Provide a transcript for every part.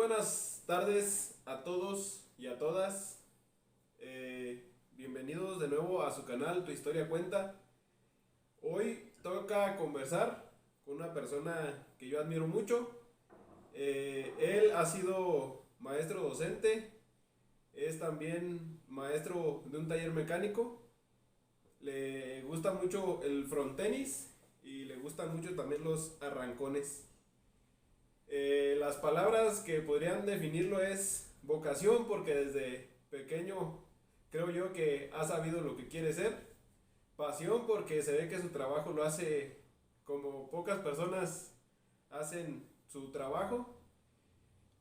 buenas tardes a todos y a todas. Bienvenidos de nuevo a su canal Tu Historia Cuenta. Hoy toca conversar con una persona que yo admiro mucho. Él ha sido maestro docente, es también maestro de un taller mecánico. Le gusta mucho el frontenis y le gustan mucho también los arrancones. Las palabras que podrían definirlo es vocación, porque desde pequeño creo yo que ha sabido lo que quiere ser. Pasión, porque se ve que su trabajo lo hace como pocas personas hacen su trabajo.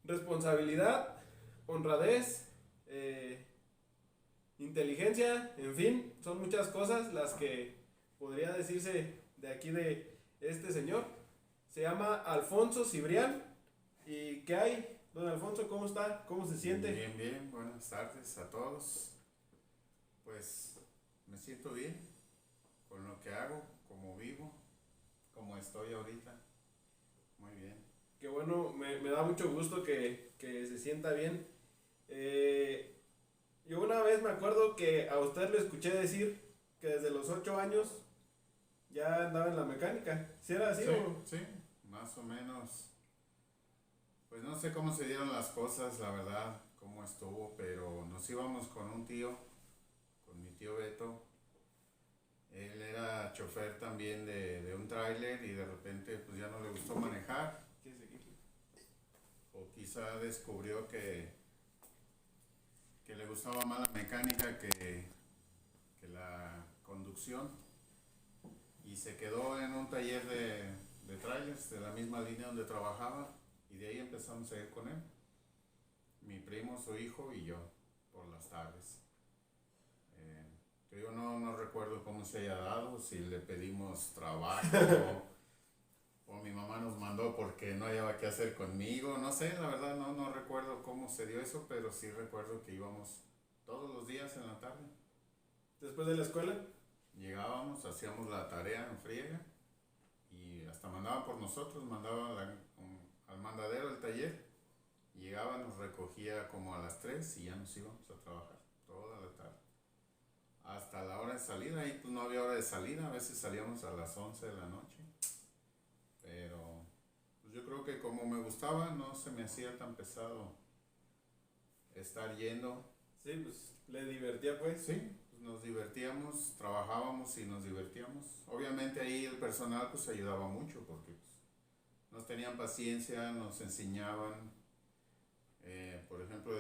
Responsabilidad, honradez, inteligencia, en fin, son muchas cosas las que podría decirse de aquí de este señor. Se llama Alfonso Cibrián. ¿Y qué hay, don Alfonso? ¿Cómo está? ¿Cómo se siente? Bien, bien, buenas tardes a todos. Pues me siento bien con lo que hago, como vivo, como estoy ahorita. Muy bien. Qué bueno, me da mucho gusto que se sienta bien. Yo una vez me acuerdo que a usted le escuché decir que desde los 8 años ya andaba en la mecánica. ¿Sí era así Sí, o...? sí, más o menos. Pues no sé cómo se dieron las cosas, la verdad, cómo estuvo, pero nos íbamos con un tío, con mi tío Beto. Él era chofer también de un tráiler y de repente pues ya no le gustó manejar, o quizá descubrió que le gustaba más la mecánica que la conducción, y se quedó en un taller de trailers de la misma línea donde trabajaba, y de ahí empezamos a ir con él, mi primo, su hijo y yo, por las tardes. Yo no recuerdo cómo se haya dado, si le pedimos trabajo o mi mamá nos mandó porque no hallaba qué hacer conmigo, no sé, la verdad no recuerdo cómo se dio eso, pero sí recuerdo que íbamos todos los días en la tarde. Después de la escuela. Llegábamos, hacíamos la tarea en friega y hasta mandaban por nosotros, mandaban al mandadero del taller. Llegaba, nos recogía como a las 3 y ya nos íbamos a trabajar toda la tarde. Hasta la hora de salida, ahí pues no había hora de salida, a veces salíamos a las 11 de la noche. Pero pues yo creo que como me gustaba, no se me hacía tan pesado estar yendo. Sí, pues le divertía pues. Sí, pues nos divertíamos, trabajábamos y nos divertíamos. Obviamente ahí el personal pues ayudaba mucho porque pues, nos tenían paciencia, nos enseñaban. Por ejemplo,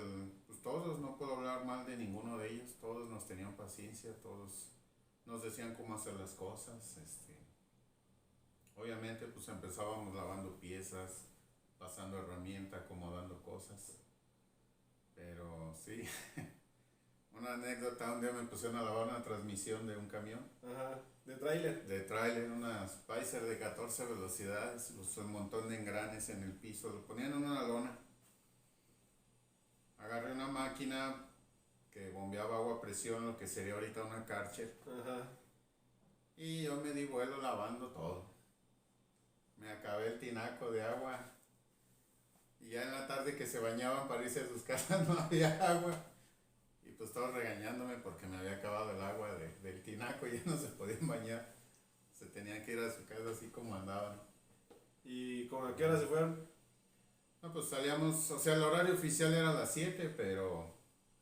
pues todos, no puedo hablar mal de ninguno de ellos, todos nos tenían paciencia, todos nos decían cómo hacer las cosas. Obviamente pues empezábamos lavando piezas, pasando herramienta, acomodando cosas. Pero sí, una anécdota, un día me pusieron a lavar una transmisión de un camión. Ajá, de tráiler. De tráiler, una Spicer de 14 velocidades, un montón de engranes en el piso, lo ponían en una lona. Agarré una máquina que bombeaba agua a presión, lo que sería ahorita una Karcher. Ajá. Y yo me di vuelo lavando todo. Me acabé el tinaco de agua. Y ya en la tarde que se bañaban para irse a sus casas no había agua. Y pues todos regañándome porque me había acabado el agua del tinaco y ya no se podían bañar. Se tenían que ir a su casa así como andaban. ¿Y con a qué hora se fueron? No, pues salíamos, o sea, el horario oficial era a las 7, pero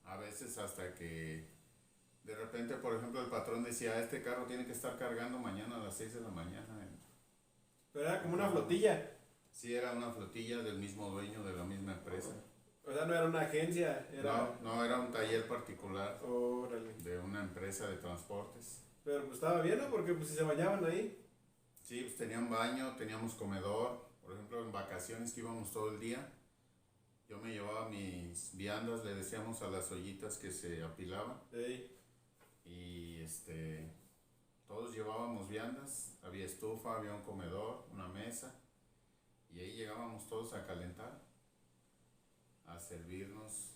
a veces hasta que de repente, por ejemplo, el patrón decía, este carro tiene que estar cargando mañana a las 6 de la mañana. Pero era como una flotilla. Sí, era una flotilla del mismo dueño de la misma empresa. O sea, no era una agencia, era... No, era un taller particular Órale. de una empresa de transportes. Pero pues estaba bien, ¿no? Porque pues si se bañaban ahí. Sí, pues tenían baño, teníamos comedor. Por ejemplo, en vacaciones que íbamos todo el día, yo me llevaba mis viandas, le decíamos a las ollitas que se apilaban. Sí. Y todos llevábamos viandas, había estufa, había un comedor, una mesa, y ahí llegábamos todos a calentar, a servirnos.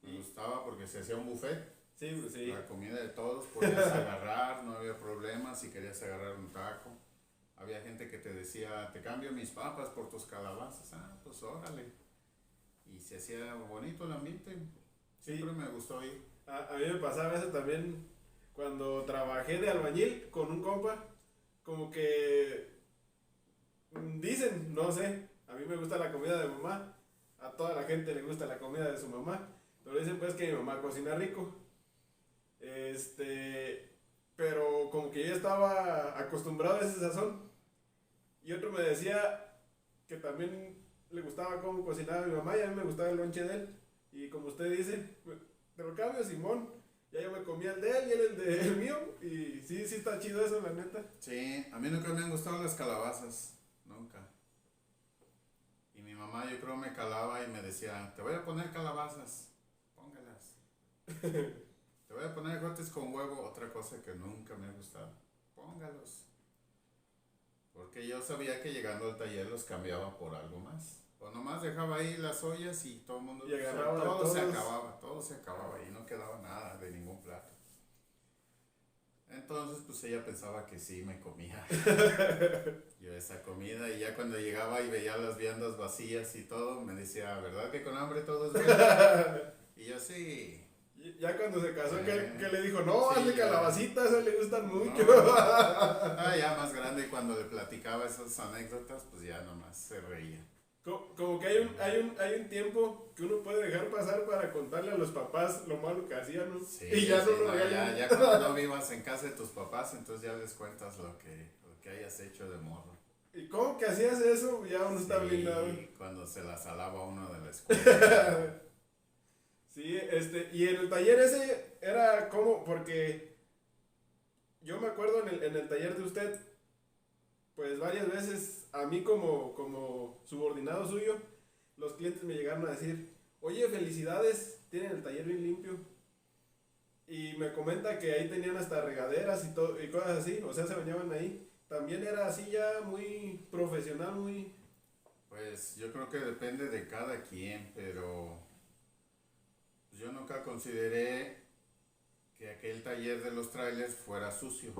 Me gustaba porque se hacía un buffet. Sí, pues sí. La comida de todos, podías agarrar, no había problema si querías agarrar un taco. Había gente que te decía, te cambio mis papas por tus calabazas. Ah, pues órale. y se hacía bonito el ambiente. Sí, Siempre me gustó ir. a mí me pasaba eso también cuando trabajé de albañil con un compa, como que dicen, no sé, a mí me gusta la comida de mamá, a toda la gente le gusta la comida de su mamá, pero dicen pues que mi mamá cocina rico. Este, pero como que yo ya estaba acostumbrado a ese sazón. Y otro me decía que también le gustaba cómo cocinaba mi mamá y a mí me gustaba el lonche de él. Y como usted dice, te lo cambio, Simón. Ya yo me comía el de él y él el de el mío. Y sí, sí está chido eso, la neta. Sí, a mí nunca me han gustado las calabazas, nunca. Y mi mamá yo creo me calaba y me decía, te voy a poner calabazas, póngalas. Te voy a poner ejotes con huevo, otra cosa que nunca me ha gustado, póngalos. Porque yo sabía que llegando al taller los cambiaba por algo más. O nomás dejaba ahí las ollas y todo el mundo, Y agarraba de todo se acababa y no quedaba nada de ningún plato. Entonces pues ella pensaba que sí me comía yo esa comida y ya cuando llegaba y veía las viandas vacías y todo, me decía, ¿verdad que con hambre todo es bueno? Y yo sí. Ya cuando se casó, que le dijo, no, Sí, hazle ya. calabacitas, esas le gustan mucho. No. Ya más grande cuando le platicaba esas anécdotas, pues ya nomás se reía. Como que hay un tiempo que uno puede dejar pasar para contarle a los papás lo malo que hacían, ¿no? Sí, Y ya sí, no lo regañan. ya cuando no vivas en casa de tus papás, entonces ya les cuentas lo que hayas hecho de morro. ¿Y cómo que hacías eso? Ya uno está Sí, blindado. cuando se la salaba uno de la escuela. Sí, y en el taller ese era como, porque yo me acuerdo en el taller de usted, pues varias veces a mí como subordinado suyo, los clientes me llegaron a decir, oye, felicidades, tienen el taller bien limpio. Y me comenta que ahí tenían hasta regaderas y todo, y cosas así, o sea, se bañaban ahí. También era así ya muy profesional, muy... Pues yo creo que depende de cada quien, pero yo nunca consideré que aquel taller de los trailers fuera sucio.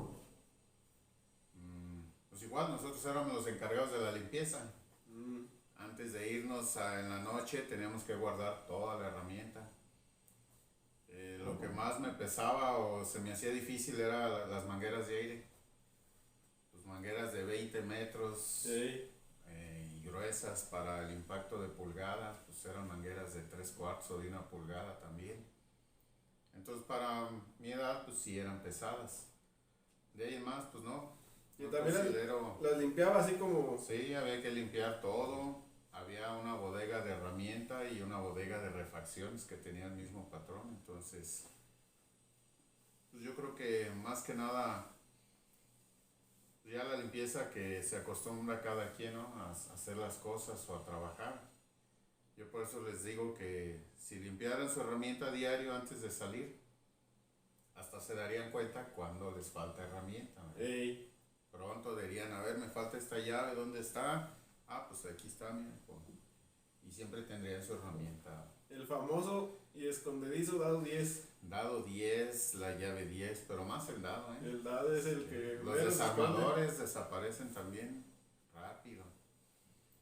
Pues igual nosotros éramos los encargados de la limpieza. Mm, Antes de irnos en la noche teníamos que guardar toda la herramienta. Lo que más me pesaba o se me hacía difícil era las mangueras de aire. Pues mangueras de 20 metros sí. y gruesas para el impacto de pulgada, pues eran mangueras de 3/4 o de 1 pulgada también. Entonces para mi edad pues sí eran pesadas. De ahí en más pues no. Y No también considero. las limpiaba así como... Sí, había que limpiar todo. Había una bodega de herramienta y una bodega de refacciones que tenía el mismo patrón. Entonces, pues yo creo que más que nada, ya la limpieza que se acostumbra cada quien, ¿no? A hacer las cosas o a trabajar. Yo por eso les digo que si limpiaran su herramienta diario antes de salir, hasta se darían cuenta cuando les falta herramienta, ¿no? Ey, Pronto dirían, a ver, me falta esta llave, ¿dónde está? Ah, pues aquí está, mira. Y siempre tendrían su herramienta. el famoso y escondedizo dado 10. Dado 10, la llave 10, pero más el dado, ¿eh? El dado es el que... Los menos desarmadores desaparecen también rápido.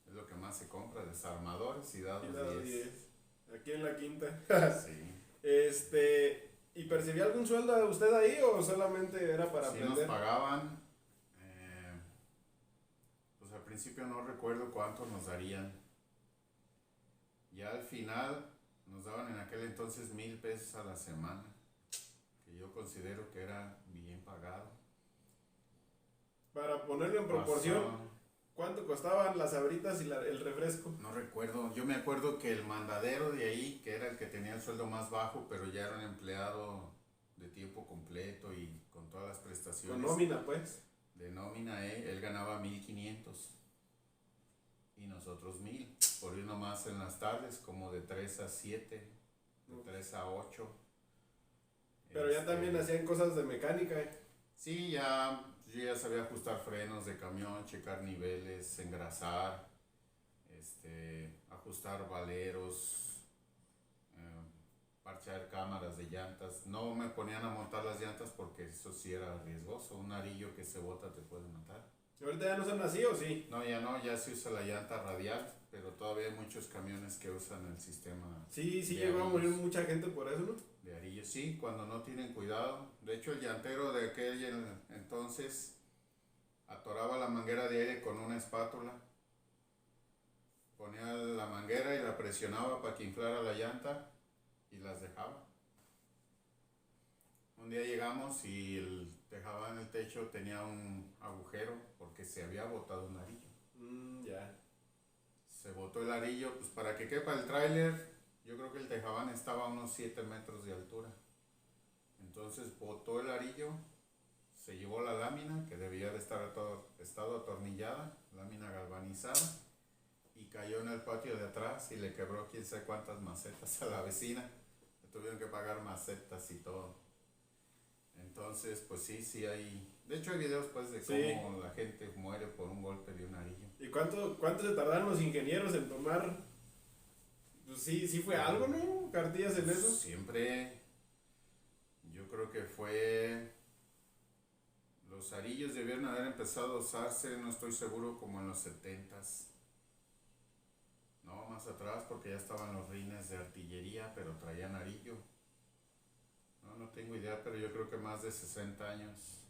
Es lo que más se compra, desarmadores y dados esconde. Y dado 10. 10. Aquí en la quinta. Sí. ¿Y percibía algún sueldo usted ahí o solamente era para Sí aprender? nos pagaban, pues al principio no recuerdo cuánto nos darían. Ya al final nos daban en aquel entonces 1,000 pesos a la semana, que yo considero que era bien pagado. Para ponerlo en proporción, Pasó, ¿cuánto costaban las sabritas y el refresco? no recuerdo, yo me acuerdo que el mandadero de ahí, que era el que tenía el sueldo más bajo, pero ya era un empleado de tiempo completo y con todas las prestaciones. Con nómina, pues. De nómina, él ganaba 1,500 y nosotros 1,000, por ir nomás en las tardes, como de 3 a 7, de 3 a 8. Pero ya también hacían cosas de mecánica, ¿eh? Sí, yo ya sabía ajustar frenos de camión, checar niveles, engrasar, ajustar valeros, parchar cámaras de llantas. No me ponían a montar las llantas porque eso sí era riesgoso. Un arillo que se bota te puede matar. ¿Ahorita ya no son así o sí? No, ya no, ya se usa la llanta radial, pero todavía hay muchos camiones que usan el sistema Sí, sí de llegó a morir arillos. mucha gente por eso, ¿no? De arillos, sí, cuando no tienen cuidado. De hecho, el llantero de aquel entonces atoraba la manguera de aire con una espátula, ponía la manguera y la presionaba para que inflara la llanta y las dejaba. Un día llegamos y el tejaba en el techo tenía un agujero porque se había botado un arillo. Ya. Se botó el arillo, pues para que quepa el tráiler, yo creo que el tejabán estaba a unos 7 metros de altura. Entonces botó el arillo, se llevó la lámina, que debía de estar estado atornillada, lámina galvanizada, y cayó en el patio de atrás y le quebró quién sabe cuántas macetas a la vecina. Le tuvieron que pagar macetas y todo. Entonces, pues sí hay... De hecho hay videos pues de cómo la gente muere por un golpe de un arillo. ¿Y cuánto se tardaron los ingenieros en tomar? Pues sí, sí fue algo, ¿no? Cartillas en eso. Siempre, yo creo que fue... Los arillos debieron haber empezado a usarse, no estoy seguro, como en los 70s. No, más atrás, porque ya estaban los rines de artillería, pero traían arillo. No tengo idea, pero yo creo que más de 60 años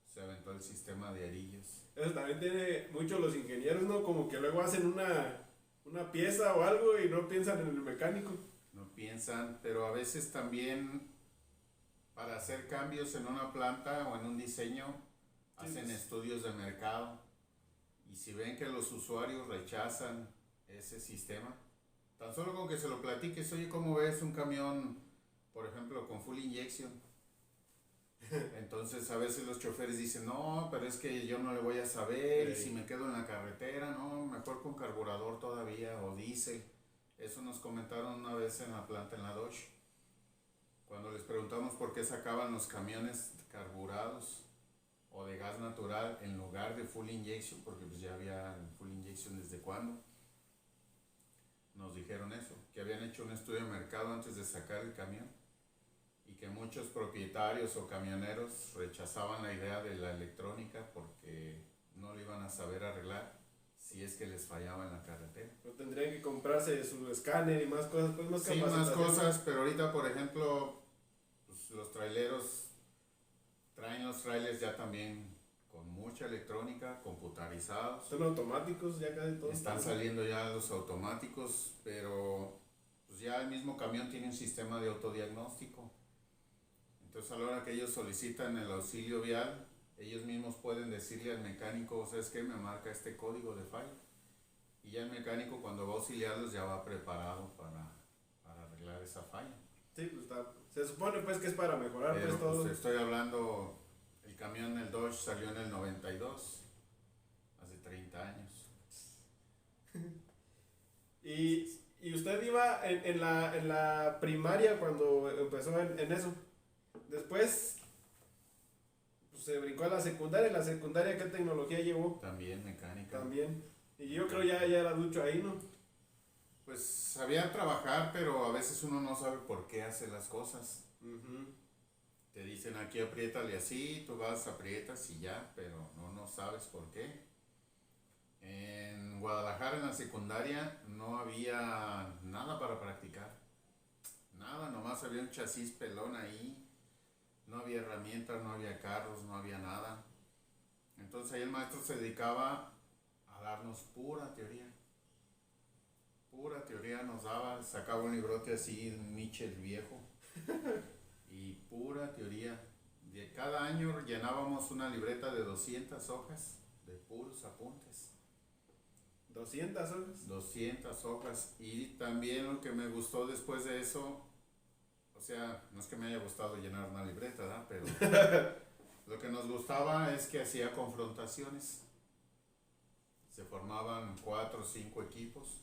se aventó el sistema de arillos. Eso también tiene mucho los ingenieros, ¿no? Como que luego hacen una pieza o algo y no piensan en el mecánico. No piensan, pero a veces también para hacer cambios en una planta o en un diseño Sí, hacen pues. estudios de mercado y si ven que los usuarios rechazan ese sistema, tan solo con que se lo platiques, oye, ¿cómo ves un camión, por ejemplo, con full injection? Entonces a veces los choferes dicen, no, pero es que yo no le voy a saber, y si me quedo en la carretera, no, mejor con carburador todavía, o diésel. Eso nos comentaron una vez en la planta en la Dodge. Cuando les preguntamos por qué sacaban los camiones carburados o de gas natural en lugar de full injection, porque pues ya había full injection desde cuándo, nos dijeron eso, que habían hecho un estudio de mercado antes de sacar el camión y que muchos propietarios o camioneros rechazaban la idea de la electrónica porque no lo iban a saber arreglar si es que les fallaba en la carretera. Pero tendrían que comprarse su escáner y más cosas, pues más Sí, más capacitación. cosas, pero ahorita, por ejemplo, pues, los traileros traen los trailers ya también con mucha electrónica, computarizados. Son automáticos ya casi todos. Están saliendo ya los automáticos, pero pues ya el mismo camión tiene un sistema de autodiagnóstico. Entonces a la hora que ellos solicitan el auxilio vial, ellos mismos pueden decirle al mecánico, ¿sabes qué? Me marca este código de falla. Y ya el mecánico cuando va a auxiliarlos ya va preparado para arreglar esa falla. Sí, pues está. Se supone pues que es para mejorar Pero pues todo. pues estoy hablando, el camión, el Dodge, salió en el 92, hace 30 años. Y usted iba en la primaria cuando empezó en eso. Después pues, se brincó a la secundaria. ¿En la secundaria qué tecnología llevó? También mecánica. También. Y yo creo ya era ducho ahí, ¿no? Pues sabía trabajar, pero a veces uno no sabe por qué hace las cosas. Te dicen aquí apriétale así, tú vas, aprietas y ya, pero no sabes por qué. En Guadalajara, en la secundaria, no había nada para practicar. Nada, nomás había un chasis pelón ahí. No había herramientas, no había carros, no había nada. Entonces ahí el maestro se dedicaba a darnos pura teoría. Pura teoría nos daba, sacaba un librote así, un Mitchell viejo. Y pura teoría. De cada año llenábamos una libreta de 200 hojas de puros apuntes. 200 horas. 200 hojas. Y también lo que me gustó después de eso, o sea, no es que me haya gustado llenar una libreta, ¿verdad? Pero lo que nos gustaba es que hacía confrontaciones. Se formaban 4 o 5 equipos.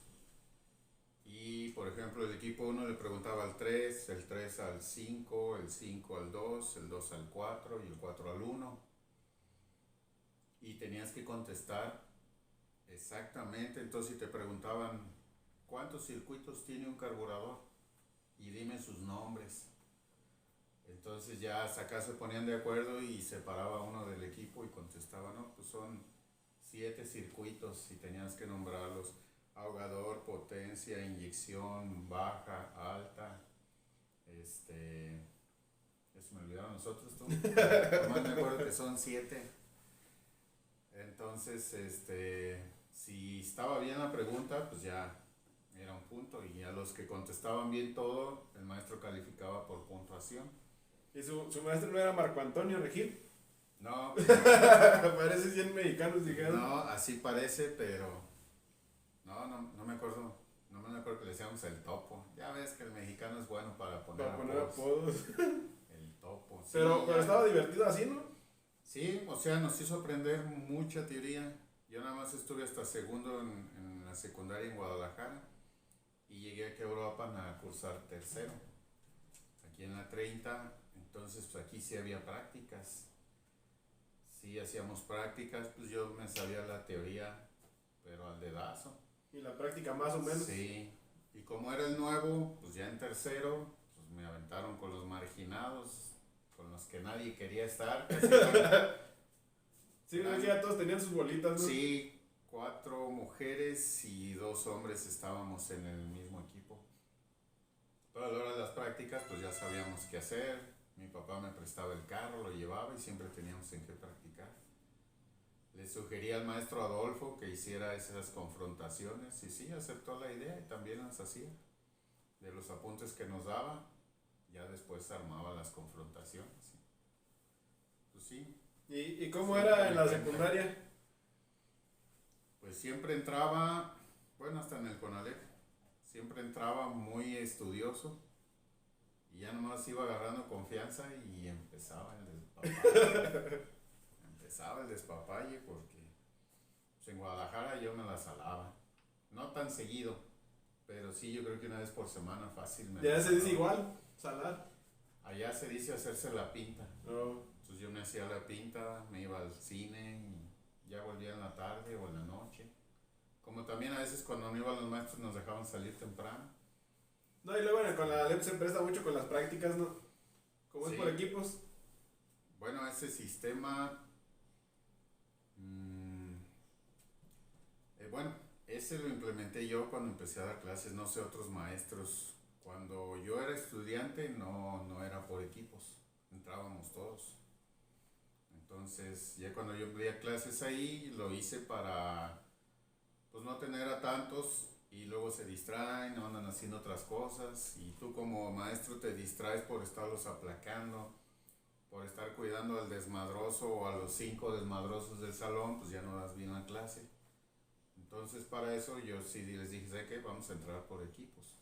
Y por ejemplo, el equipo 1 le preguntaba al 3, el 3 al 5, el 5 al 2, el 2 al 4 y el 4 al 1. Y tenías que contestar exactamente. Entonces, si te preguntaban cuántos circuitos tiene un carburador y dime sus nombres. Entonces ya acá se ponían de acuerdo y separaba uno del equipo y contestaba, no, pues son 7 circuitos y tenías que nombrarlos: ahogador, potencia, inyección, baja, alta, eso me olvidaron los otros, tú. Nomás me acuerdo que son 7. Entonces, si estaba bien la pregunta, pues ya era un punto, y a los que contestaban bien todo, el maestro calificaba por puntuación. ¿Y su maestro no era Marco Antonio Regil? No, Parece 100 mexicanos, dijeron. no, así parece, pero no me acuerdo. No me acuerdo que le decíamos el topo. Ya ves que el mexicano es bueno para poner apodos. El topo. Sí, Pero estaba divertido así, ¿no? Sí, o sea, nos hizo aprender mucha teoría. Yo nada más estuve hasta segundo en la secundaria en Guadalajara, y llegué aquí a Europa a cursar tercero, aquí en la 30. Entonces, pues aquí sí había prácticas. Sí, hacíamos prácticas, pues yo me sabía la teoría, pero al dedazo. Y la práctica más o menos. Sí, y como era el nuevo, pues ya en tercero, pues me aventaron con los marginados, con los que nadie quería estar. Sí, no, que ya todos tenían sus bolitas, ¿no? Sí, 4 mujeres y 2 hombres estábamos en el mismo equipo. Pero a la hora de las prácticas, pues ya sabíamos qué hacer. Mi papá me prestaba el carro, lo llevaba y siempre teníamos en qué practicar. Le sugería al maestro Adolfo que hiciera esas confrontaciones, y sí, aceptó la idea y también las hacía. De los apuntes que nos daba, ya después armaba las confrontaciones. Pues sí. ¿Y cómo Sí, era en la secundaria? Pues siempre entraba, bueno, hasta en el CONALEP, siempre entraba muy estudioso, y ya nomás iba agarrando confianza y empezaba el despapalle. Porque pues en Guadalajara yo me la salaba, no tan seguido, pero sí, yo creo que una vez por semana fácilmente. Ya se dice igual, salar. Allá se dice hacerse la pinta. No. Entonces yo me hacía la pinta, me iba al cine y ya volvía en la tarde o en la noche. Como también a veces cuando no iban los maestros nos dejaban salir temprano. No, y luego con la LEP se presta mucho con las prácticas, ¿no? Como Sí. es por equipos. Bueno, ese sistema, bueno, ese lo implementé yo cuando empecé a dar clases, no sé otros maestros. Cuando yo era estudiante no era por equipos, entrábamos todos. Entonces, ya cuando yo veía clases ahí, lo hice para, pues, no tener a tantos, y luego se distraen, no andan haciendo otras cosas, y tú como maestro te distraes por estarlos aplacando, por estar cuidando al desmadroso o a los 5 desmadrosos del salón, pues ya no das bien la clase. Entonces, para eso yo sí les dije, ¿sabes qué? Vamos a entrar por equipos.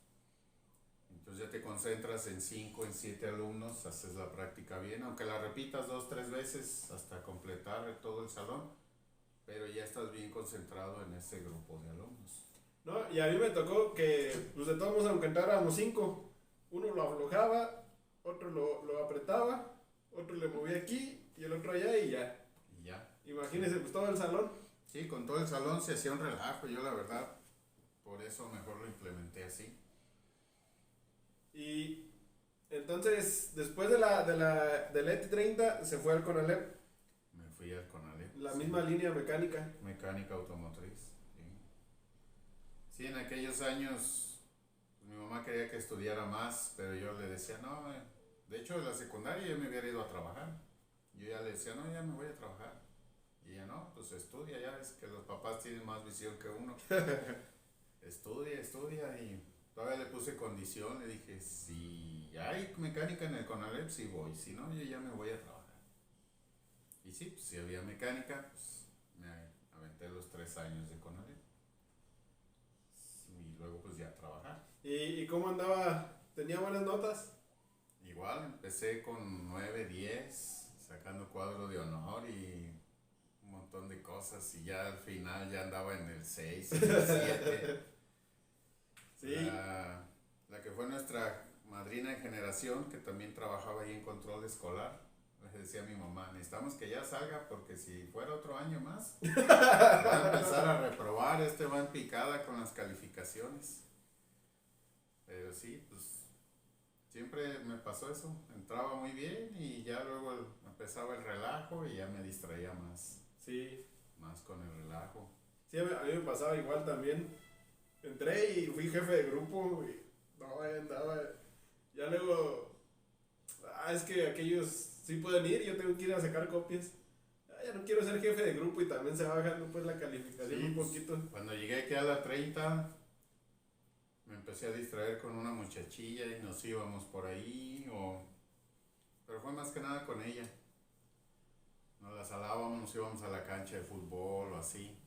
Entonces ya te concentras en 5, en 7 alumnos, haces la práctica bien, aunque la repitas 2, 3 veces hasta completar todo el salón, pero ya estás bien concentrado en ese grupo de alumnos. ¿No? Y a mí me tocó que, pues de todos modos, aunque entráramos 5, uno lo aflojaba, otro lo apretaba, otro le movía aquí y el otro allá y ya. Y ya. Imagínense, pues todo el salón. Sí, con todo el salón se hacía un relajo, yo la verdad, por eso mejor lo implementé así. Y entonces, después del ET30, se fue al CONALEP, Me fui al CONALEP. la Sí. misma línea mecánica. Mecánica automotriz. Sí, en aquellos años mi mamá quería que estudiara más, pero yo le decía, no, de hecho en la secundaria yo me hubiera ido a trabajar. Yo ya le decía, no, ya me voy a trabajar. Y ella, no, pues estudia, ya ves que los papás tienen más visión que uno. Estudia, y todavía le puse condición, le dije, si hay mecánica en el CONALEP, sí voy, si no, yo ya me voy a trabajar. Y sí, pues si había mecánica, pues me aventé los 3 años de CONALEP. Y luego pues ya trabajar. ¿Y cómo andaba? ¿Tenía buenas notas? Igual, empecé con 9, 10, sacando cuadro de honor y un montón de cosas, y ya al final ya andaba en el 6, en el 7. Sí. La que fue nuestra madrina de generación, que también trabajaba ahí en control escolar, le decía a mi mamá, necesitamos que ya salga, porque si fuera otro año más, va a empezar a reprobar, va en picada con las calificaciones. Pero sí, pues siempre me pasó eso, entraba muy bien y ya luego empezaba el relajo y ya me distraía más. Sí. más con el relajo. Sí, a mí me pasaba igual también. Entré y fui jefe de grupo y no, ahí andaba. Ya luego, es que aquellos sí pueden ir, yo tengo que ir a sacar copias. Ya no quiero ser jefe de grupo y también se va bajando pues la calificación Sí, un pues, poquito. cuando llegué aquí a la 30, me empecé a distraer con una muchachilla y nos íbamos por ahí, pero fue más que nada con ella. Nos la salábamos, nos íbamos a la cancha de fútbol o así.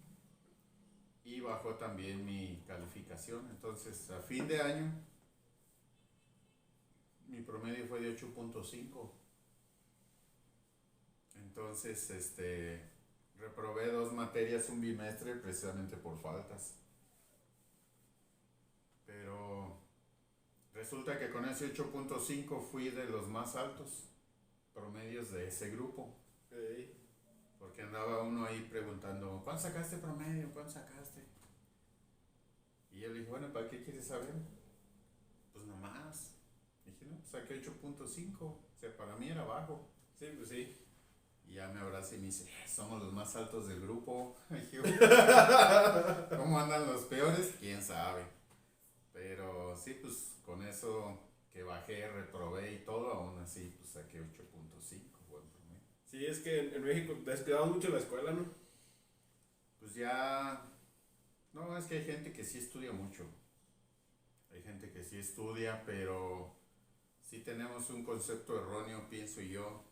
Y bajó también mi calificación. Entonces, a fin de año, mi promedio fue de 8.5. Entonces, reprobé 2 materias un bimestre precisamente por faltas. Pero resulta que con ese 8.5 fui de los más altos promedios de ese grupo. Ey. Porque andaba uno ahí preguntando, ¿cuánto sacaste promedio? ¿Cuánto sacaste? Y yo le dije, bueno, ¿para qué quieres saber? Pues nomás. Dije, no, saqué 8.5. O sea, para mí era bajo. Sí, pues sí. Y ya me abraza y me dice, somos los más altos del grupo. Y yo, ¿cómo andan los peores? ¿Quién sabe? Pero sí, pues con eso que bajé, reprobé y todo, aún así pues saqué 8.5, buen promedio. Sí, es que en México descuidamos mucho la escuela, ¿no? Pues ya, no, es que hay gente que sí estudia mucho. Hay gente que sí estudia, pero sí tenemos un concepto erróneo, pienso yo.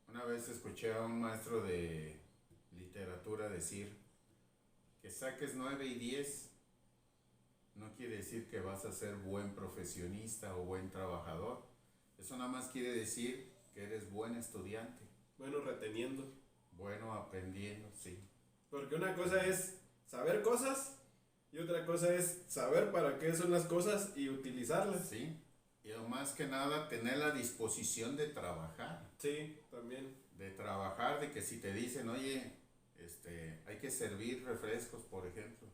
Una vez escuché a un maestro de literatura decir que saques 9 y 10 no quiere decir que vas a ser buen profesionista o buen trabajador. Eso nada más quiere decir que eres buen estudiante. Bueno, reteniendo. Bueno aprendiendo, sí. Porque una cosa es saber cosas y otra cosa es saber para qué son las cosas y utilizarlas. Sí. Y más que nada tener la disposición de trabajar. Sí, también. De trabajar, de que si te dicen, oye, hay que servir refrescos, por ejemplo.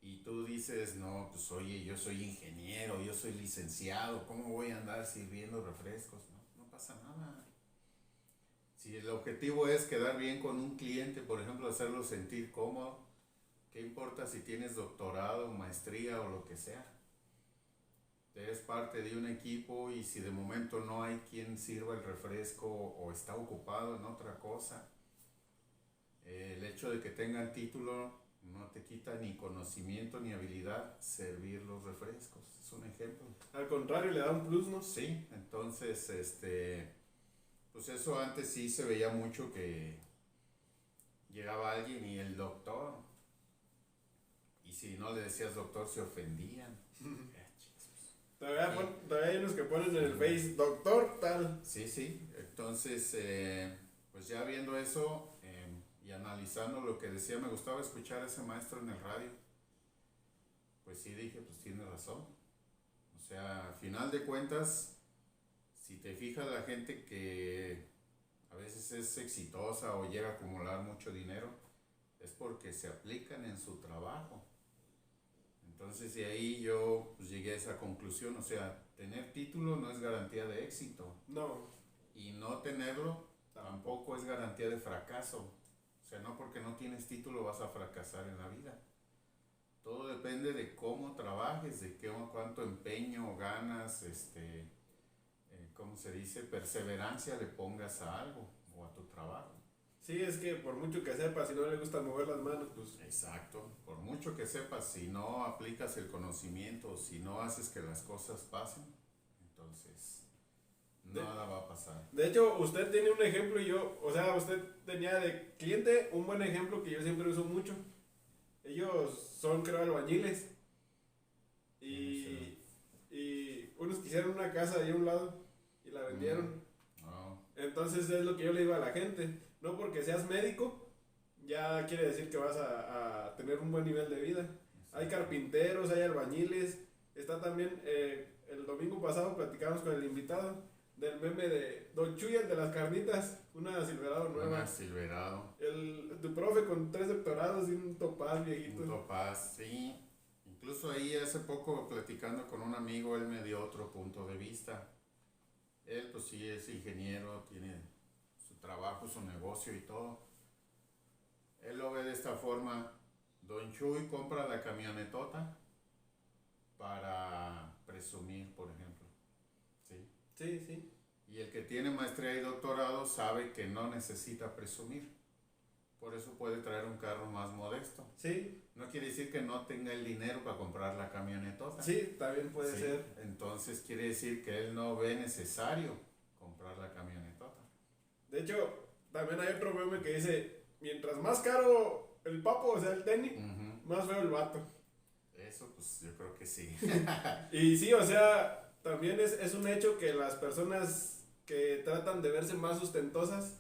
Y tú dices, no, pues oye, yo soy ingeniero, yo soy licenciado, ¿cómo voy a andar sirviendo refrescos? No pasa nada. Si el objetivo es quedar bien con un cliente, por ejemplo, hacerlo sentir cómodo, ¿qué importa si tienes doctorado, maestría o lo que sea? Eres parte de un equipo y si de momento no hay quien sirva el refresco o está ocupado en otra cosa, el hecho de que tengan título no te quita ni conocimiento ni habilidad servir los refrescos. Es un ejemplo. Al contrario, le da un plus, ¿no? Sí, entonces, pues eso antes sí se veía mucho que llegaba alguien y el doctor, y si no le decías doctor se ofendían. Todavía hay unos que ponen en el Face, doctor, tal. Sí, entonces, pues ya viendo eso y analizando lo que decía, me gustaba escuchar a ese maestro en el radio. Pues sí dije, pues tiene razón. O sea, a final de cuentas, si te fijas la gente que a veces es exitosa o llega a acumular mucho dinero, es porque se aplican en su trabajo. Entonces de ahí yo pues, llegué a esa conclusión, o sea, tener título no es garantía de éxito. No. Y no tenerlo tampoco es garantía de fracaso. O sea, no porque no tienes título vas a fracasar en la vida. Todo depende de cómo trabajes, de cuánto empeño, ganas, ¿cómo se dice? Perseverancia le pongas a algo o a tu trabajo. Sí, es que por mucho que sepa, si no le gusta mover las manos, pues... Exacto. Por mucho que sepas, si no aplicas el conocimiento, si no haces que las cosas pasen, entonces nada va a pasar. De hecho, usted tiene un ejemplo y yo, o sea, usted tenía de cliente un buen ejemplo que yo siempre uso mucho. Ellos son, creo, albañiles. Y unos quisieron una casa ahí a un lado y la vendieron. No. Entonces es lo que yo le digo a la gente. No porque seas médico, ya quiere decir que vas a tener un buen nivel de vida. Exacto. Hay carpinteros, hay albañiles. Está también, el domingo pasado platicamos con el invitado del meme de Don Chuy, el de las carnitas, una Silverado nueva. Una Silverado. Tu profe con 3 doctorados y un Topaz viejito. Un Topaz, sí. Incluso ahí hace poco platicando con un amigo, él me dio otro punto de vista. Él pues sí es ingeniero, tiene su trabajo, su negocio y todo. Él lo ve de esta forma. Don Chuy compra la camionetota para presumir, por ejemplo. ¿Sí? Sí, sí. Y el que tiene maestría y doctorado sabe que no necesita presumir. Por eso puede traer un carro más modesto. Sí. No quiere decir que no tenga el dinero para comprar la camionetota. Sí, también puede Sí, ser. entonces quiere decir que él no ve necesario comprar la camionetota. De hecho, también hay otro meme que dice, mientras más caro el papo, o sea, el tenis, más feo el vato. Eso, pues yo creo que sí. Y sí, o sea, también es un hecho que las personas que tratan de verse más sustentosas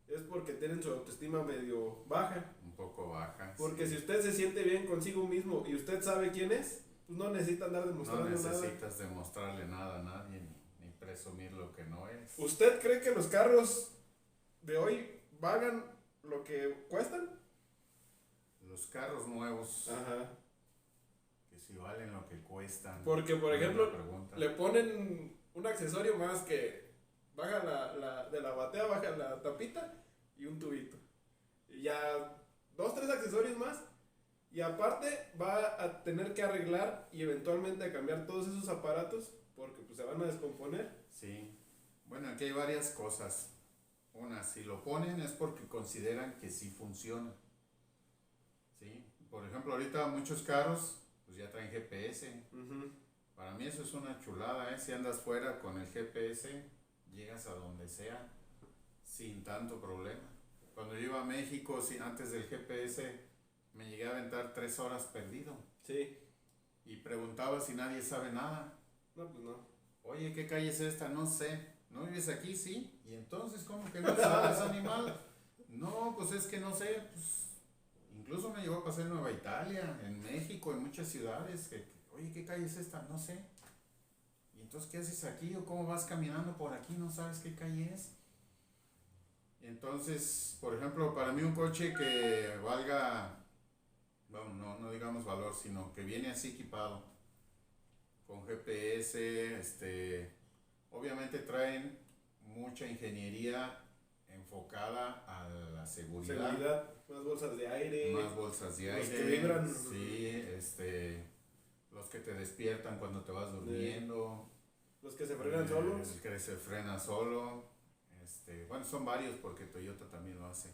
es porque tienen su autoestima medio baja. Un poco baja. Porque sí. si usted se siente bien consigo mismo y usted sabe quién es, pues no necesita andar demostrando No nada. necesitas demostrarle nada a nadie ni presumir lo que no es. ¿Usted cree que los carros de hoy valgan lo que cuestan? Los carros nuevos, Ajá. que si valen lo que cuestan. Porque, por Buena ejemplo, pregunta. le ponen un accesorio más que baja de la batea, baja la tapita y un tubito. Y ya 2, 3 accesorios más. Y aparte va a tener que arreglar y eventualmente a cambiar todos esos aparatos porque pues se van a descomponer. Sí. Bueno, aquí hay varias cosas. Una, si lo ponen es porque consideran que sí funciona. ¿Sí? Por ejemplo, ahorita muchos carros pues ya traen GPS. Uh-huh. Para mí eso es una chulada, ¿eh? Si andas fuera con el GPS, llegas a donde sea sin tanto problema. Cuando yo iba a México, antes del GPS, me llegué a aventar 3 horas perdido. Sí. Y preguntaba si nadie sabe nada. No, pues no. Oye, ¿qué calle es esta? No sé. ¿No vives aquí? Sí. ¿Y entonces cómo que no sabes, animal? No, pues es que no sé. Pues, incluso me llegó a pasar en Nueva Italia, en México, en muchas ciudades. Oye, ¿qué calle es esta? No sé. ¿Y entonces qué haces aquí? ¿O cómo vas caminando por aquí? ¿No sabes qué calle es? Entonces, por ejemplo, para mí un coche que valga, bueno, no digamos valor, sino que viene así equipado, con GPS, obviamente traen mucha ingeniería enfocada a la seguridad. Seguridad, más bolsas de aire. Más bolsas de aire. Los que vibran. Sí, los que te despiertan cuando te vas durmiendo. Los que se frenan solos. El que se frena solo. Bueno, son varios porque Toyota también lo hace.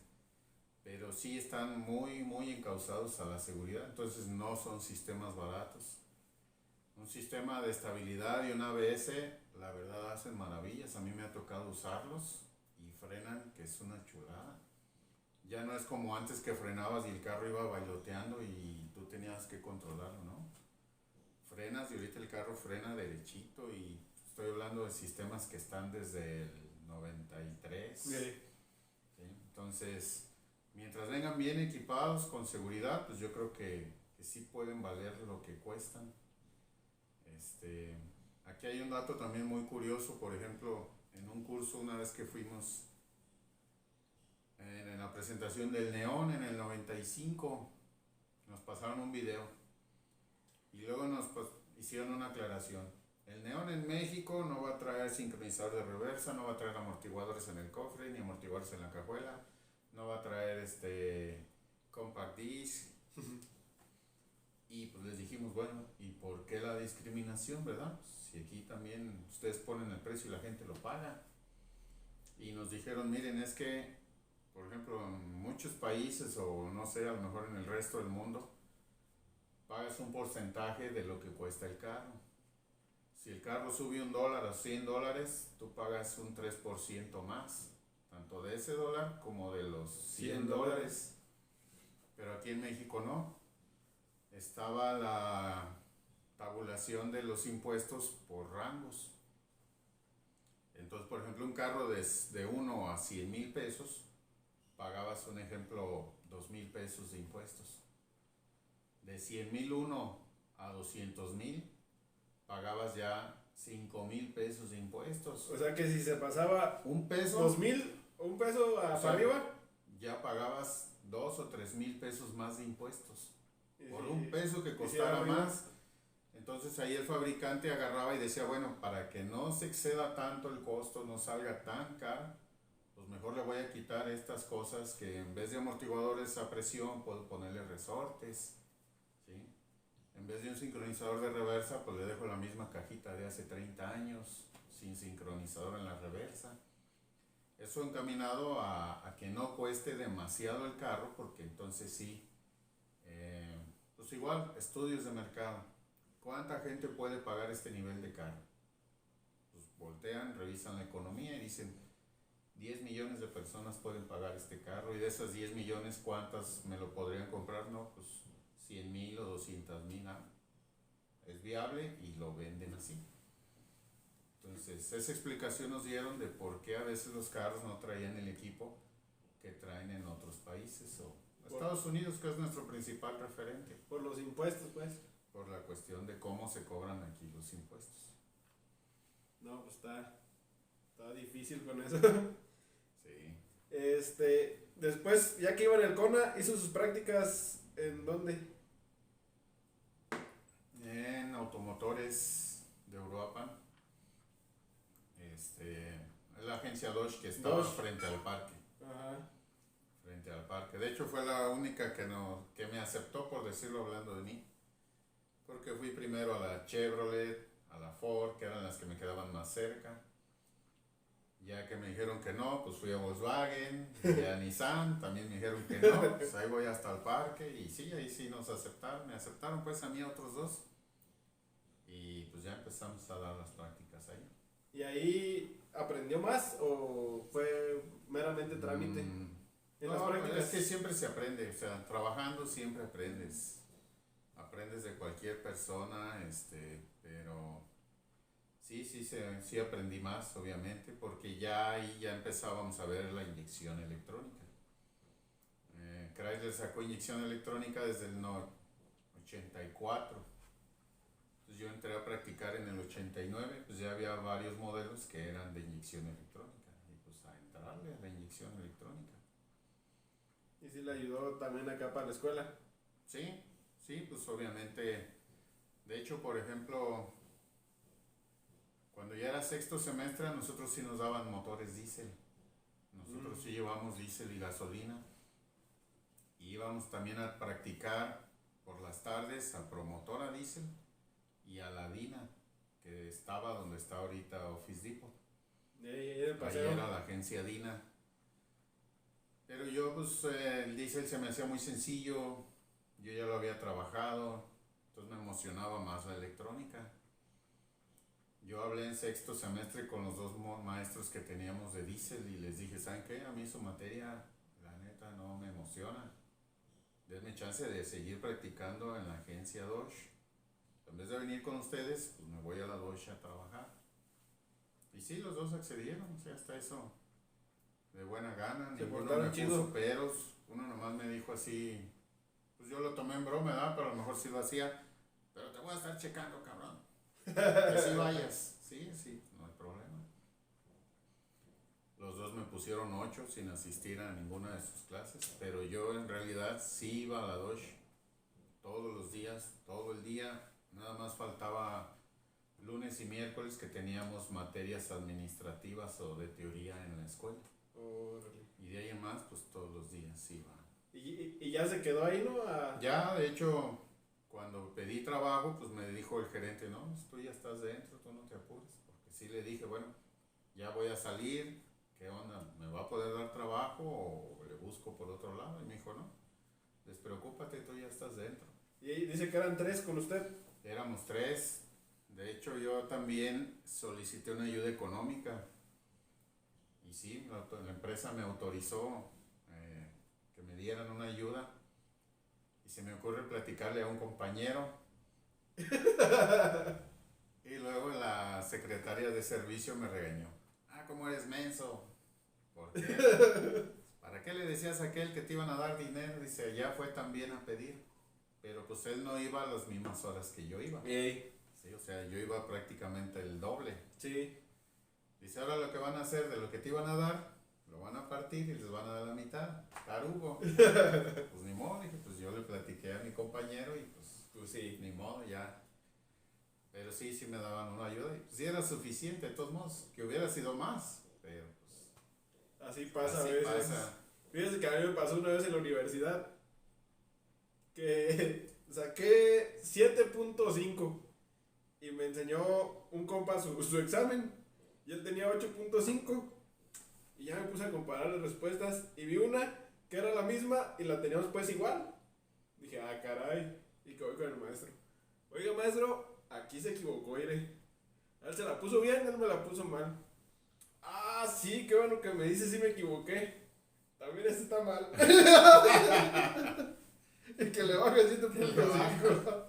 Pero sí están muy, muy encausados a la seguridad. Entonces no son sistemas baratos. Un sistema de estabilidad y un ABS, la verdad, hacen maravillas. A mí me ha tocado usarlos y frenan, que es una chulada. Ya no es como antes que frenabas y el carro iba bailoteando y tú tenías que controlarlo, ¿no? Frenas y ahorita el carro frena derechito y estoy hablando de sistemas que están desde el 93. Sí. ¿Sí? Entonces, mientras vengan bien equipados con seguridad, pues yo creo que sí pueden valer lo que cuestan. Aquí hay un dato también muy curioso, por ejemplo, en un curso una vez que fuimos en la presentación del Neón en el 95, nos pasaron un video y luego nos hicieron una aclaración. El Neón en México no va a traer sincronizador de reversa, no va a traer amortiguadores en el cofre, ni amortiguadores en la cajuela, no va a traer compact disc. Y pues les dijimos, bueno, ¿y por qué la discriminación, verdad? Si aquí también ustedes ponen el precio y la gente lo paga. Y nos dijeron, miren, es que, por ejemplo, en muchos países o no sé, a lo mejor en el resto del mundo, pagas un porcentaje de lo que cuesta el carro. Si el carro sube $1 a $100, tú pagas un 3% más, tanto de ese dólar como de los $100. Pero aquí en México no. Estaba la tabulación de los impuestos por rangos. Entonces, por ejemplo, un carro de 1 a 100,000 pesos, pagabas, un ejemplo, 2,000 pesos de impuestos. De 100,001 a 200,000, pagabas ya 5,000 pesos de impuestos. O sea que si se pasaba un peso, 2,000 o un peso para arriba, ya pagabas 2 o 3,000 pesos más de impuestos. Por sí, un peso que costara más. Entonces ahí el fabricante agarraba y decía, bueno, para que no se exceda tanto el costo, no salga tan caro, pues mejor le voy cambiar estas cosas que en vez de amortiguadores a presión puedo ponerle resortes, ¿sí? En vez de un sincronizador de reversa, pues le dejo la misma cajita de hace 30 años, sin sincronizador en la reversa. Eso encaminado a que no cueste demasiado el carro, porque entonces sí, pues igual, estudios de mercado. ¿Cuánta gente puede pagar este nivel de carro? Pues voltean, revisan la economía y dicen, 10 millones de personas pueden pagar este carro, y de esas 10 millones, ¿cuántas me lo podrían comprar? No, pues 100,000 o 200,000, ¿no? Es viable y lo venden así. Entonces, esa explicación nos dieron de por qué a veces los carros no traían el equipo que traen en otros países, o Estados Unidos, que es nuestro principal referente. Por los impuestos, pues. Por la cuestión de cómo se cobran aquí los impuestos. No, pues está difícil con eso. Sí. Después, ya que iba en el CONA, hizo sus prácticas ¿en dónde? En Automotores de Uruapan. La agencia Dodge que estaba Dodge. frente al parque. Ajá. Frente al parque. De hecho, fue la única que me aceptó, por decirlo hablando de mí. Porque fui primero a la Chevrolet, a la Ford, que eran las que me quedaban más cerca. Ya que me dijeron que no, pues fui a Volkswagen, y a Nissan, también me dijeron que no, pues ahí voy hasta el parque, y sí, ahí sí nos aceptaron, me aceptaron pues a mí a otros dos, y pues ya empezamos a dar las prácticas ahí. ¿Y ahí aprendió más o fue meramente trámite? En las No, prácticas. es que siempre se aprende, o sea, trabajando siempre aprendes de cualquier persona, pero sí aprendí más, obviamente, porque ya ahí ya empezábamos a ver la inyección electrónica. Chrysler sacó inyección electrónica desde el 84. Entonces yo entré a practicar en el 89, pues ya había varios modelos que eran de inyección electrónica, y pues a entrarle a la inyección electrónica. ¿Y sí le ayudó también acá para la escuela? Sí, pues obviamente. De hecho, por ejemplo, cuando ya era sexto semestre, a nosotros sí nos daban motores diésel. Nosotros sí llevamos diésel y gasolina. Y íbamos también a practicar por las tardes a Promotora Diésel y a la Dina, que estaba donde está ahorita Office Depot. Ahí Ahí era la agencia Dina. Pero yo, pues, el diésel se me hacía muy sencillo. Yo ya lo había trabajado. Entonces me emocionaba más la electrónica. Yo hablé en sexto semestre con los dos maestros que teníamos de diésel y les dije, ¿saben qué? A mí su materia, la neta, no me emociona. Denme chance de seguir practicando en la agencia Dodge. En vez de venir con ustedes, pues me voy a la Dodge a trabajar. Y sí, los dos accedieron, o sea, hasta eso, de buena gana. Se Ninguno portaron me chido. puso peros. Uno nomás me dijo así, pues yo lo tomé en broma, ¿verdad? Pero a lo mejor sí lo hacía. Pero te voy a estar checando, cabrón. Que sí vayas. Sí, no hay problema. Los dos me pusieron 8 sin asistir a ninguna de sus clases, pero yo en realidad sí iba a la Dodge todos los días, todo el día. Nada más faltaba lunes y miércoles que teníamos materias administrativas o de teoría en la escuela. Órale. Y de ahí en más, pues todos los días iba. Y ya se quedó ahí, ¿no? Ya, de hecho, cuando pedí trabajo, pues me dijo el gerente, no, pues tú ya estás dentro, tú no te apures. Porque sí le dije, bueno, ya voy a salir, ¿qué onda? ¿Me va a poder dar trabajo o le busco por otro lado? Y me dijo, no, despreocúpate, tú ya estás dentro. Y dice que eran 3 con usted. Éramos 3. De hecho, yo también solicité una ayuda económica. Y sí, la empresa me autorizó que me dieran una ayuda. Y se me ocurre platicarle a un compañero. Y luego la secretaria de servicio me regañó. ¿Cómo eres menso? ¿Por qué? ¿Para qué le decías a aquel que te iban a dar dinero? Dice, ya fue también a pedir. Pero pues él no iba a las mismas horas que yo iba. Sí, o sea, yo iba prácticamente el doble. Sí. Dice, ahora lo que van a hacer de lo que te iban a dar, lo van a partir y les van a dar la mitad. Tarugo. Pues ni modo, dije, pues yo le platiqué a mi compañero y pues sí, ni modo, ya. Pero sí me daban una ayuda y pues sí era suficiente, de todos modos, que hubiera sido más, pero pues Así pasa Así a veces. pasa. Fíjense que a mí me pasó una vez en la universidad que saqué 7.5 y me enseñó un compa su examen y él tenía 8.5 y ya me puse a comparar las respuestas y vi una que era la misma y la teníamos pues igual. Dije, ah, caray, y que voy con el maestro. Oiga, maestro, aquí se equivocó, iré. Él se la puso bien, él me la puso mal. Ah, sí, qué bueno que me dice si me equivoqué. También este está mal. Y que le baja el 7.5.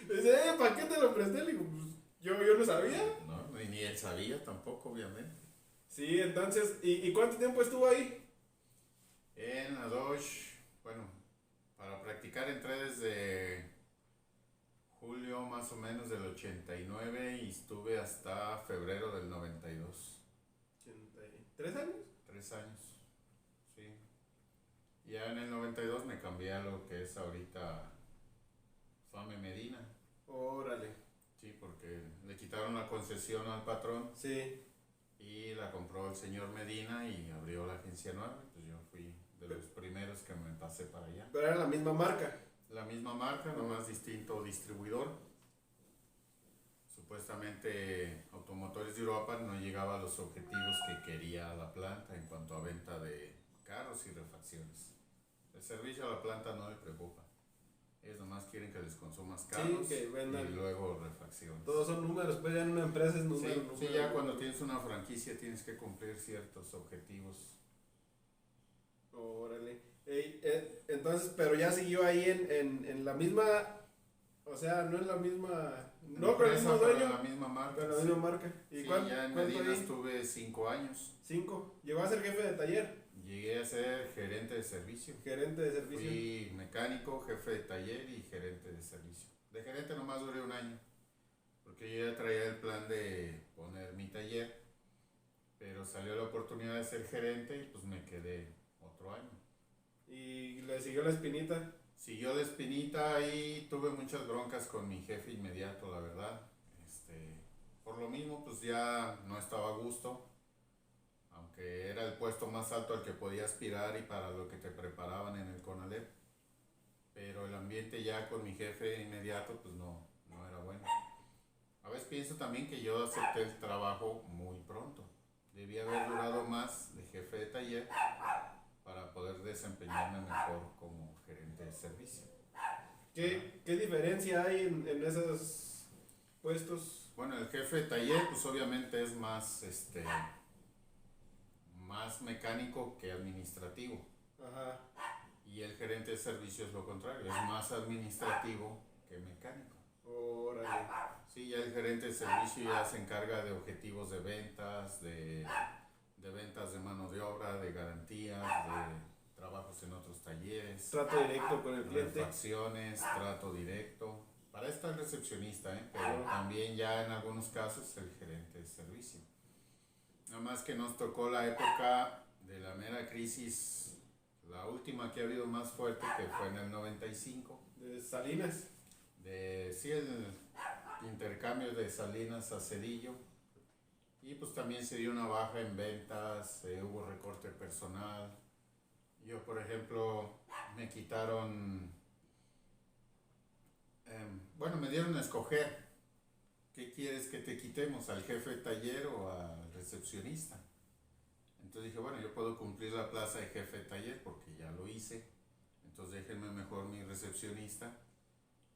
Dice, ¿para qué te lo presté? Le digo, pues yo no sabía. No, ni él sabía tampoco, obviamente. Sí, entonces, ¿y cuánto tiempo estuvo ahí? En la Dodge, bueno, para practicar entré desde julio más o menos del 89 y estuve hasta febrero del 92. ¿3 años? 3 años, sí. Ya en el 92 me cambié a lo que es ahorita Fame Medina. Órale. Sí, porque le quitaron la concesión al patrón Sí. y la compró el señor Medina y abrió la agencia nueva. Pues yo fui de los primeros que me pasé para allá. Pero era la misma marca. La misma marca, nomás distinto distribuidor. Supuestamente Automotores de Europa no llegaba a los objetivos que quería la planta en cuanto a venta de carros y refacciones. El servicio a la planta no le preocupa. Ellos nomás quieren que les consumas carros que vendan. y luego refacciones. Todos son números, pues ya en una empresa es número. Sí, número, sí, ya número. cuando tienes una franquicia tienes que cumplir ciertos objetivos. Órale. Entonces, pero ya siguió ahí en la misma, o sea, no en la misma, no con el mismo Pero dueño, la misma marca. pero la Sí. misma marca. ¿Y Sí, cuánto, ya en cuánto Medina ahí? estuve 5 años. 5. Llegó a ser jefe de taller, Llegué a ser gerente de servicio. gerente de servicio. Fui mecánico, jefe de taller y gerente de servicio. De gerente nomás duré un año, porque yo ya traía el plan de poner mi taller, pero salió la oportunidad de ser gerente y pues me quedé otro año. Y le siguió la espinita. Siguió de espinita y tuve muchas broncas con mi jefe inmediato, la verdad. Por lo mismo, pues ya no estaba a gusto, aunque era el puesto más alto al que podía aspirar y para lo que te preparaban en el CONALEP. Pero el ambiente ya con mi jefe inmediato, pues no era bueno. A veces pienso también que yo acepté el trabajo muy pronto. Debía haber durado más de jefe de taller para poder desempeñarme mejor como gerente de servicio. ¿Qué diferencia hay en esos puestos? Bueno, el jefe de taller pues obviamente es más, más mecánico que administrativo. Ajá. Y el gerente de servicio es lo contrario, es más administrativo que mecánico. Órale. Sí, ya el gerente de servicio ya se encarga de objetivos de ventas, de ventas de mano de obra, de garantías, de trabajos en otros talleres, Trato directo con el cliente. refacciones, trato directo. Para esto el recepcionista, pero Claro. también ya en algunos casos el gerente de servicio. Nada más que nos tocó la época de la mera crisis, la última que ha habido más fuerte, que fue en el 95. De Salinas. Sí, el intercambio de Salinas a Cedillo. Y pues también se dio una baja en ventas, hubo recorte personal. Yo, por ejemplo, me quitaron, me dieron a escoger, ¿qué quieres que te quitemos? ¿Al jefe de taller o al recepcionista? Entonces dije, bueno, yo puedo cumplir la plaza de jefe de taller porque ya lo hice, entonces déjenme mejor mi recepcionista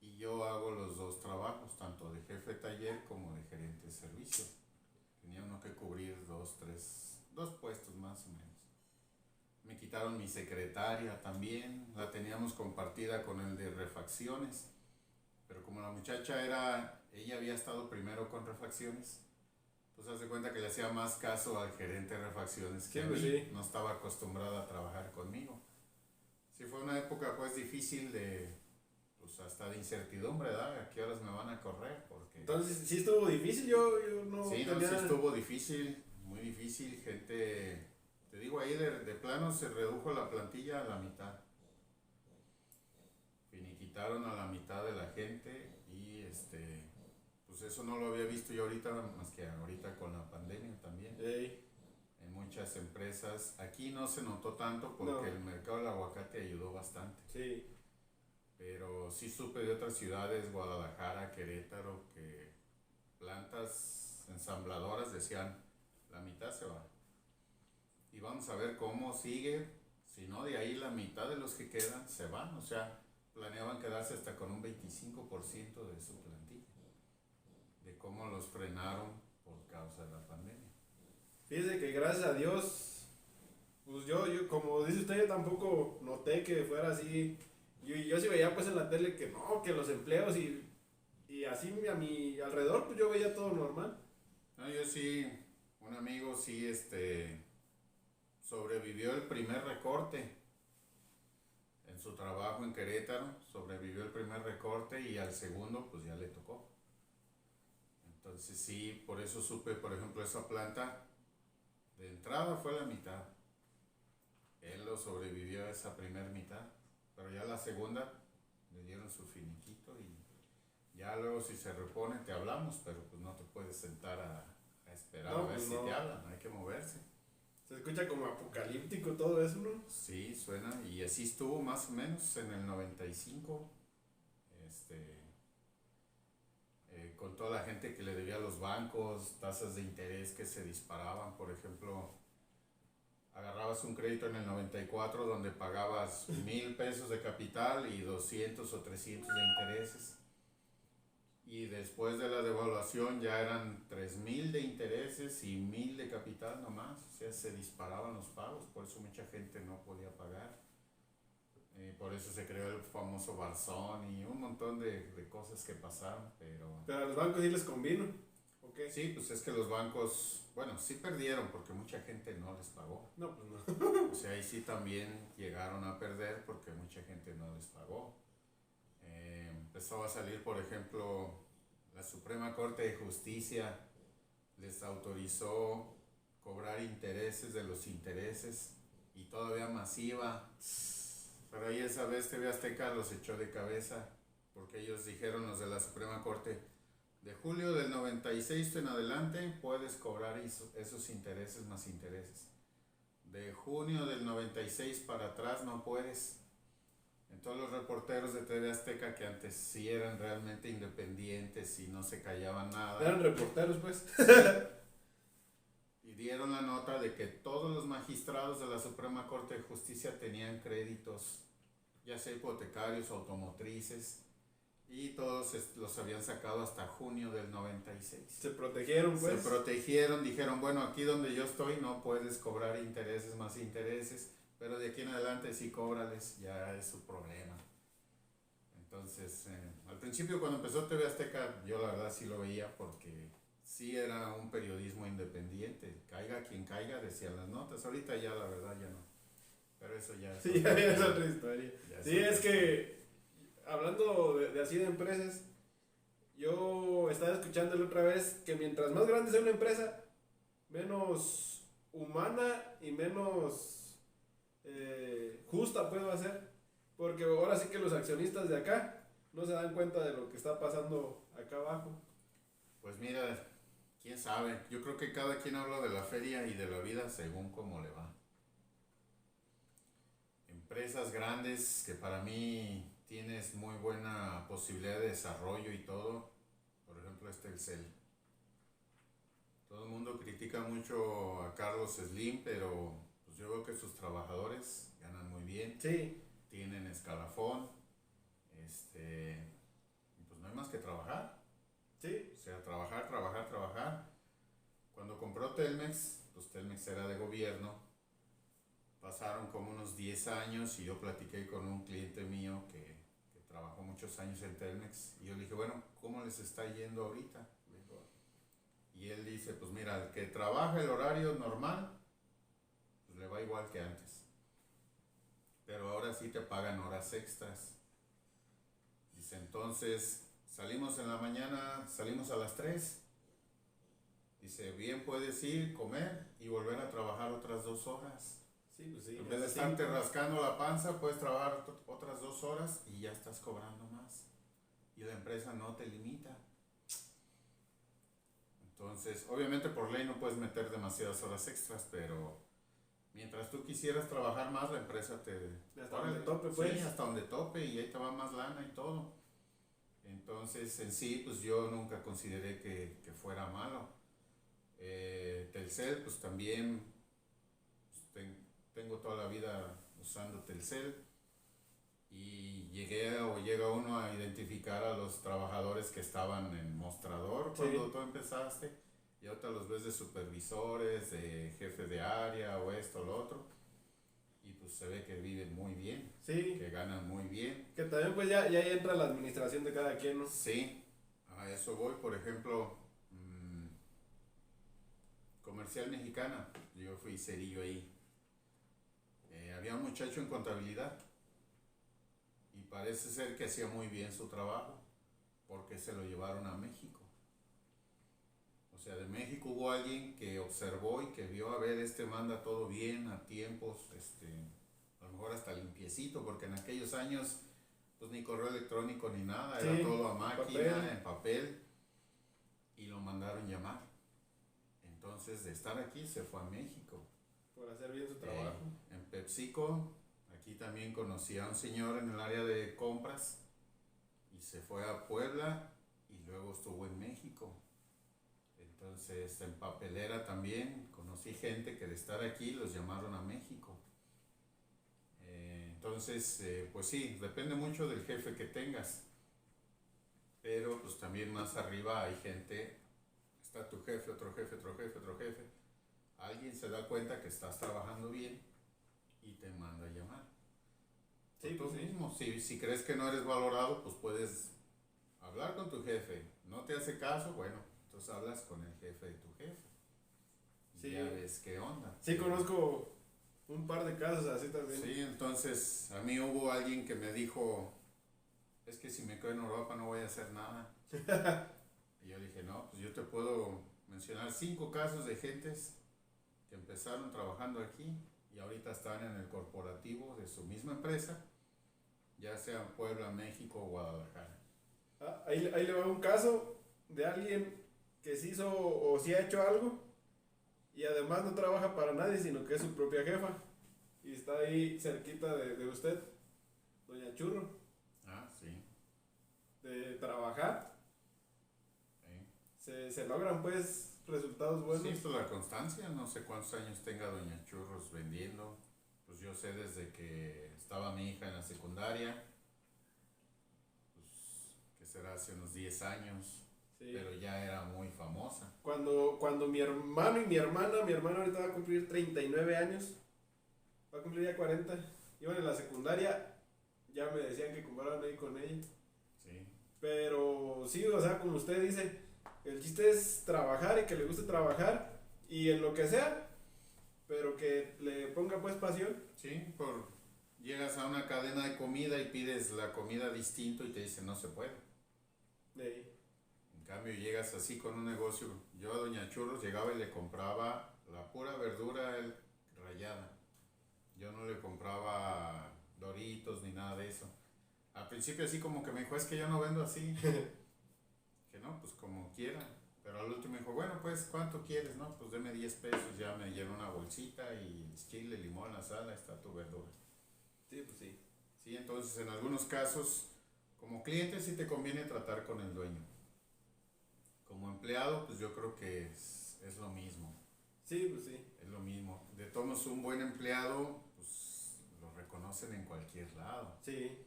y yo hago los dos trabajos, tanto de jefe de taller como de gerente de servicio. Tenía uno que cubrir dos puestos más o menos. Me quitaron mi secretaria también, la teníamos compartida con el de refacciones, pero como la muchacha ella había estado primero con refacciones, pues hace cuenta que le hacía más caso al gerente de refacciones que a mí, Sí. no estaba acostumbrada a trabajar conmigo. Sí, fue una época pues difícil pues hasta de incertidumbre, ¿verdad? ¿A qué horas me van a correr? Porque Entonces, sí estuvo difícil, yo no sí, tenía... sí estuvo difícil, muy difícil, gente, te digo ahí de plano se redujo la plantilla a la mitad. Finiquitaron a la mitad de la gente y pues eso no lo había visto yo ahorita, más que ahorita con la pandemia también. Ey. En muchas empresas. Aquí no se notó tanto porque No. el mercado del aguacate ayudó bastante. Sí. Pero sí supe de otras ciudades, Guadalajara, Querétaro, que plantas ensambladoras decían, la mitad se va. Y vamos a ver cómo sigue, si no de ahí la mitad de los que quedan se van, o sea, planeaban quedarse hasta con un 25% de su plantilla, de cómo los frenaron por causa de la pandemia. Fíjese que gracias a Dios, pues yo, como dice usted, yo tampoco noté que fuera así. Yo sí veía pues en la tele que no, que los empleos y así a mi alrededor, pues yo veía todo normal. No, yo sí, un amigo sí, sobrevivió el primer recorte en su trabajo en Querétaro, sobrevivió el primer recorte y al segundo pues ya le tocó. Entonces sí, por eso supe, por ejemplo, esa planta de entrada fue la mitad. Él lo sobrevivió a esa primer mitad, pero ya la segunda le dieron su finiquito y ya luego si se repone te hablamos, pero pues no te puedes sentar a esperar No, a ver pues si no. te hablan, hay que moverse. Se escucha como apocalíptico todo eso, ¿no? Sí, suena, y así estuvo más o menos en el 95, con toda la gente que le debía a los bancos, tasas de interés que se disparaban. Por ejemplo, agarrabas un crédito en el 94 donde pagabas 1,000 pesos de capital y 200 o 300 de intereses. Y después de la devaluación ya eran 3,000 de intereses y 1,000 de capital nomás. O sea, se disparaban los pagos, por eso mucha gente no podía pagar. Por eso se creó el famoso Barzón y un montón de cosas que pasaron, pero... Pero a los bancos sí les convino, ¿ok? Sí, pues es que los bancos, bueno, sí perdieron porque mucha gente no les pagó. No, pues no. O sea, ahí sí también llegaron a perder porque mucha gente no les pagó. Empezó a salir, por ejemplo, la Suprema Corte de Justicia les autorizó cobrar intereses de los intereses y todavía masiva. Pero ahí esa vez TV Azteca los echó de cabeza porque ellos dijeron, los de la Suprema Corte, de julio del 96 en adelante puedes cobrar esos intereses más intereses. De junio del 96 para atrás no puedes. Entonces los reporteros de TV Azteca, que antes sí eran realmente independientes y no se callaban nada, Eran reporteros, pues. y dieron la nota de que todos los magistrados de la Suprema Corte de Justicia tenían créditos, ya sea hipotecarios, automotrices, y todos los habían sacado hasta junio del 96. Se protegieron, pues. Se protegieron, dijeron, bueno, aquí donde yo estoy no puedes cobrar intereses más intereses, pero de aquí en adelante sí cóbrales, ya es su problema. Entonces, al principio cuando empezó TV Azteca, yo la verdad sí lo veía porque sí era un periodismo independiente, caiga quien caiga, decían las notas. Ahorita ya la verdad ya no, pero eso ya es Sí, ya es otra historia. ya Sí, otra es que, hablando de así de empresas, yo estaba escuchando la otra vez que mientras más grande sea una empresa, menos humana y menos justa pues va a ser. Porque ahora sí que los accionistas de acá no se dan cuenta de lo que está pasando acá abajo. Pues mira, quién sabe, yo creo que cada quien habla de la feria y de la vida según cómo le va. Empresas grandes que para mí tienes muy buena posibilidad de desarrollo y todo, por ejemplo Telcel. Todo el mundo critica mucho a Carlos Slim, pero pues yo veo que sus trabajadores ganan muy bien, Sí, tienen escalafón, pues no hay más que trabajar. sí. O sea, trabajar, trabajar, trabajar. Cuando compró Telmex, pues Telmex era de gobierno. Pasaron como unos 10 años y yo platiqué con un cliente mío que trabajó muchos años en Telmex. Y yo le dije, bueno, ¿cómo les está yendo ahorita? Y él dice, pues mira, el que trabaja el horario normal, pues le va igual que antes. Pero ahora sí te pagan horas extras. Dice, entonces... Salimos en la mañana, salimos a las 3. Dice, bien puedes ir, comer y volver a trabajar otras 2 horas. Sí, pues sí. En vez de estarte rascando la panza, puedes trabajar otras 2 horas y ya estás cobrando más. Y la empresa no te limita. Entonces, obviamente por ley no puedes meter demasiadas horas extras, pero mientras tú quisieras trabajar más, la empresa te... Hasta donde tope, pues. Sí, hasta donde tope y ahí te va más lana y todo. Entonces, en sí, pues yo nunca consideré que fuera malo. Telcel, pues también pues, tengo toda la vida usando Telcel y llega uno a identificar a los trabajadores que estaban en mostrador cuando Sí. tú empezaste y ahorita los ves de supervisores, de jefe de área o esto o lo otro y pues se ve que viven muy bien, Sí, que ganan muy bien. que también pues ya ahí entra la administración de cada quien, ¿no? Sí, a eso voy, por ejemplo, Comercial Mexicana, yo fui cerillo ahí. Había un muchacho en contabilidad y parece ser que hacía muy bien su trabajo porque se lo llevaron a México. O sea, de México hubo alguien que observó y que vio, a ver, manda todo bien, a tiempos, a lo mejor hasta limpiecito, porque en aquellos años pues ni correo electrónico ni nada, Sí, era todo a máquina, papel. en papel, y lo mandaron llamar. Entonces, de estar aquí se fue a México. Por hacer bien su trabajo. En PepsiCo, aquí también conocí a un señor en el área de compras y se fue a Puebla y luego estuvo en México. Entonces, en papelera también conocí gente que de estar aquí los llamaron a México. Entonces, pues sí, depende mucho del jefe que tengas. Pero pues también más arriba hay gente, está tu jefe, otro jefe, otro jefe, otro jefe. Alguien se da cuenta que estás trabajando bien y te manda a llamar. Sí, Tú pues sí. mismo, si crees que no eres valorado, pues puedes hablar con tu jefe. No te hace caso, bueno, entonces hablas con el jefe de tu jefe. Y Sí. ya ves qué onda. Sí, conozco un par de casos así también. Sí, entonces a mí hubo alguien que me dijo, es que si me quedo en Europa no voy a hacer nada. Y yo dije, no, pues yo te puedo mencionar 5 casos de gentes que empezaron trabajando aquí y ahorita están en el corporativo de su misma empresa, ya sea en Puebla, México o Guadalajara. Ah, ahí le va un caso de alguien que sí hizo o sí ha hecho algo y además no trabaja para nadie, sino que es su propia jefa. Y está ahí cerquita de usted, doña Churro, Ah, sí. de trabajar. Sí. Se logran pues resultados buenos. Sí, pues la constancia, no sé cuántos años tenga Doña Churros vendiendo. Pues yo sé desde que estaba mi hija en la secundaria, pues que será hace unos 10 años, Sí. pero ya era muy famosa. Cuando mi hermano y mi hermana ahorita va a cumplir 39 años, va a cumplir ya 40, iban en la secundaria, ya me decían que compraban ahí con ella. Sí. Pero sí, o sea, como usted dice, el chiste es trabajar y que le guste trabajar y en lo que sea, pero que le ponga pues pasión. Sí, llegas a una cadena de comida y pides la comida distinto y te dicen no se puede. De En cambio llegas así con un negocio. Yo a Doña Churros llegaba y le compraba la pura verdura rallada. Yo no le compraba Doritos ni nada de eso. Al principio así como que me dijo, es que yo no vendo así. Que no, pues como quiera. Pero al último me dijo, bueno, pues ¿cuánto quieres? No, pues deme 10 pesos, ya me llenó una bolsita y chile, limón, la sala, está tu verdura. Sí, pues sí. Sí, entonces en algunos casos, como cliente sí te conviene tratar con el dueño. Como empleado, pues yo creo que es lo mismo. Sí, pues sí. Es lo mismo. De todos modos, un buen empleado, pues lo reconocen en cualquier lado. Sí.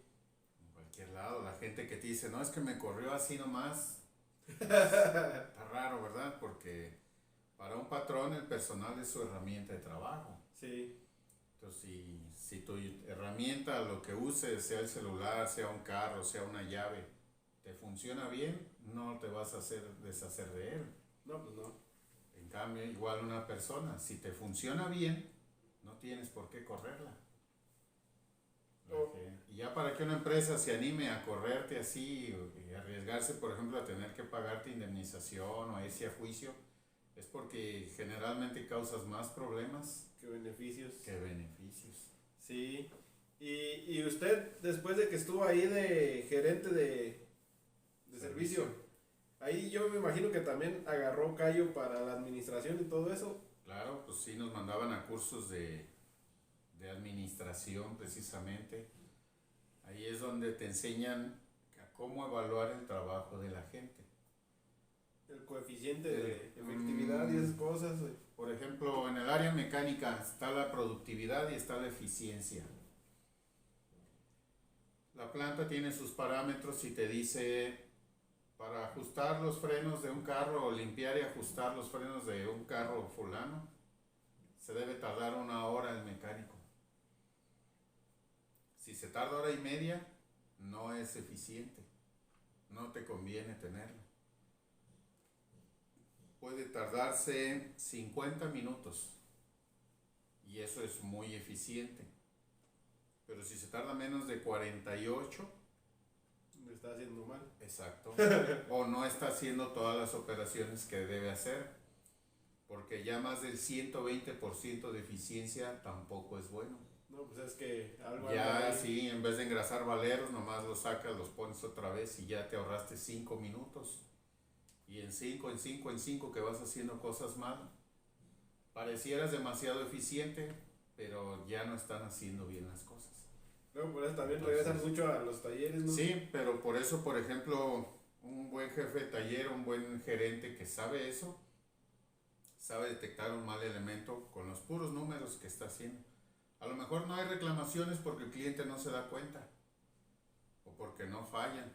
En cualquier lado. La gente que te dice, no, es que me corrió así nomás. Está raro, ¿verdad? Porque para un patrón el personal es su herramienta de trabajo. Sí. Entonces, si tu herramienta, lo que uses, sea el celular, sea un carro, sea una llave, te funciona bien, no te vas a deshacer de él. No, pues no. En cambio, igual una persona, si te funciona bien, no tienes por qué correrla. Oh. Y ya para que una empresa se anime a correrte así y arriesgarse, por ejemplo, a tener que pagarte indemnización o a irse a juicio, es porque generalmente causas más problemas Qué beneficios. que beneficios. Sí. Y usted, después de que estuvo ahí de gerente de servicio, Ahí yo me imagino que también agarró callo para la administración y todo eso. Claro, pues sí nos mandaban a cursos de administración precisamente. Ahí es donde te enseñan a cómo evaluar el trabajo de la gente. El coeficiente de efectividad y esas cosas. Por ejemplo, en el área mecánica está la productividad y está la eficiencia. La planta tiene sus parámetros y te dice, para ajustar los frenos de un carro o limpiar y ajustar los frenos de un carro fulano, se debe tardar 1 hora el mecánico. Si se tarda 1 hora y media, no es eficiente, no te conviene tenerlo. Puede tardarse 50 minutos y eso es muy eficiente. Pero si se tarda menos de 48, me está haciendo mal. exacto, o no está haciendo todas las operaciones que debe hacer, porque ya más del 120% de eficiencia tampoco es bueno. No, pues es que algo Ya sí, en vez de engrasar valeros, nomás los sacas, los pones otra vez y ya te ahorraste 5 minutos. Y en 5 que vas haciendo cosas mal, parecieras demasiado eficiente, pero ya no están haciendo bien las cosas. Luego por eso también regresan mucho a los talleres, ¿no? Sí, pero por eso, por ejemplo, un buen jefe de taller, un buen gerente que sabe eso, sabe detectar un mal elemento con los puros números que está haciendo. A lo mejor no hay reclamaciones porque el cliente no se da cuenta o porque no fallan,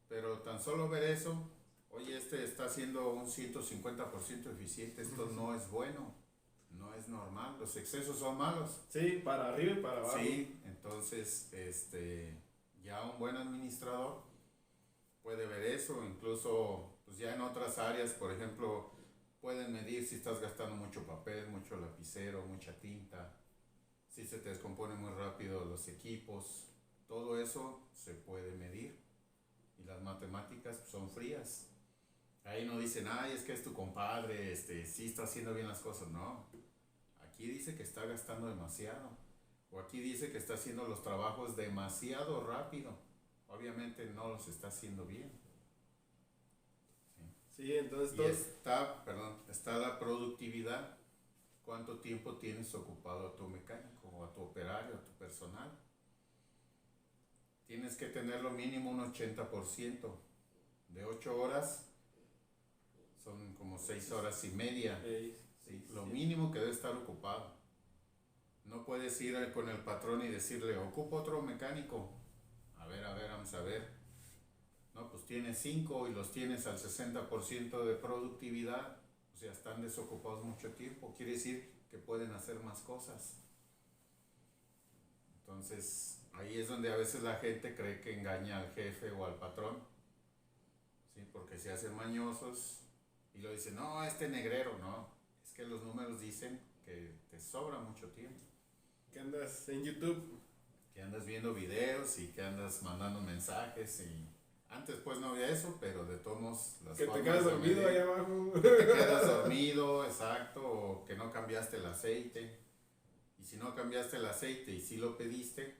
pero tan solo ver eso, oye, este está haciendo un 150% eficiente, esto no es bueno, no es normal, los excesos son malos. Sí, para arriba y para abajo. Sí, entonces ya un buen administrador puede ver eso, incluso pues ya en otras áreas, por ejemplo, pueden medir si estás gastando mucho papel, mucho lapicero, mucha tinta, si se te descompone muy rápido los equipos, todo eso se puede medir y las matemáticas son frías. Ahí no dicen, ay, es que es tu compadre, sí está haciendo bien las cosas, no. Aquí dice que está gastando demasiado, o aquí dice que está haciendo los trabajos demasiado rápido, obviamente no los está haciendo bien. Sí, entonces y está la productividad. ¿Cuánto tiempo tienes ocupado a tu mecánico o a tu operario, a tu personal? Tienes que tenerlo mínimo un 80%. De 8 horas son como 6 horas y media. ¿Sí? Lo mínimo que debe estar ocupado. No puedes ir con el patrón y decirle, ocupo otro mecánico. A ver, vamos a ver. No, pues tienes 5 y los tienes al 60% de productividad. O sea, están desocupados mucho tiempo. Quiere decir que pueden hacer más cosas. Entonces, ahí es donde a veces la gente cree que engaña al jefe o al patrón. ¿Sí? Porque se hacen mañosos y lo dicen, no, negrero, no. Es que los números dicen que te sobra mucho tiempo. Que andas en YouTube. Que andas viendo videos y que andas mandando mensajes y... Antes pues no había eso, pero de todos modos las que te quedas dormido ahí abajo. Que te quedas dormido, exacto, o que no cambiaste el aceite. Y si no cambiaste el aceite y si lo pediste,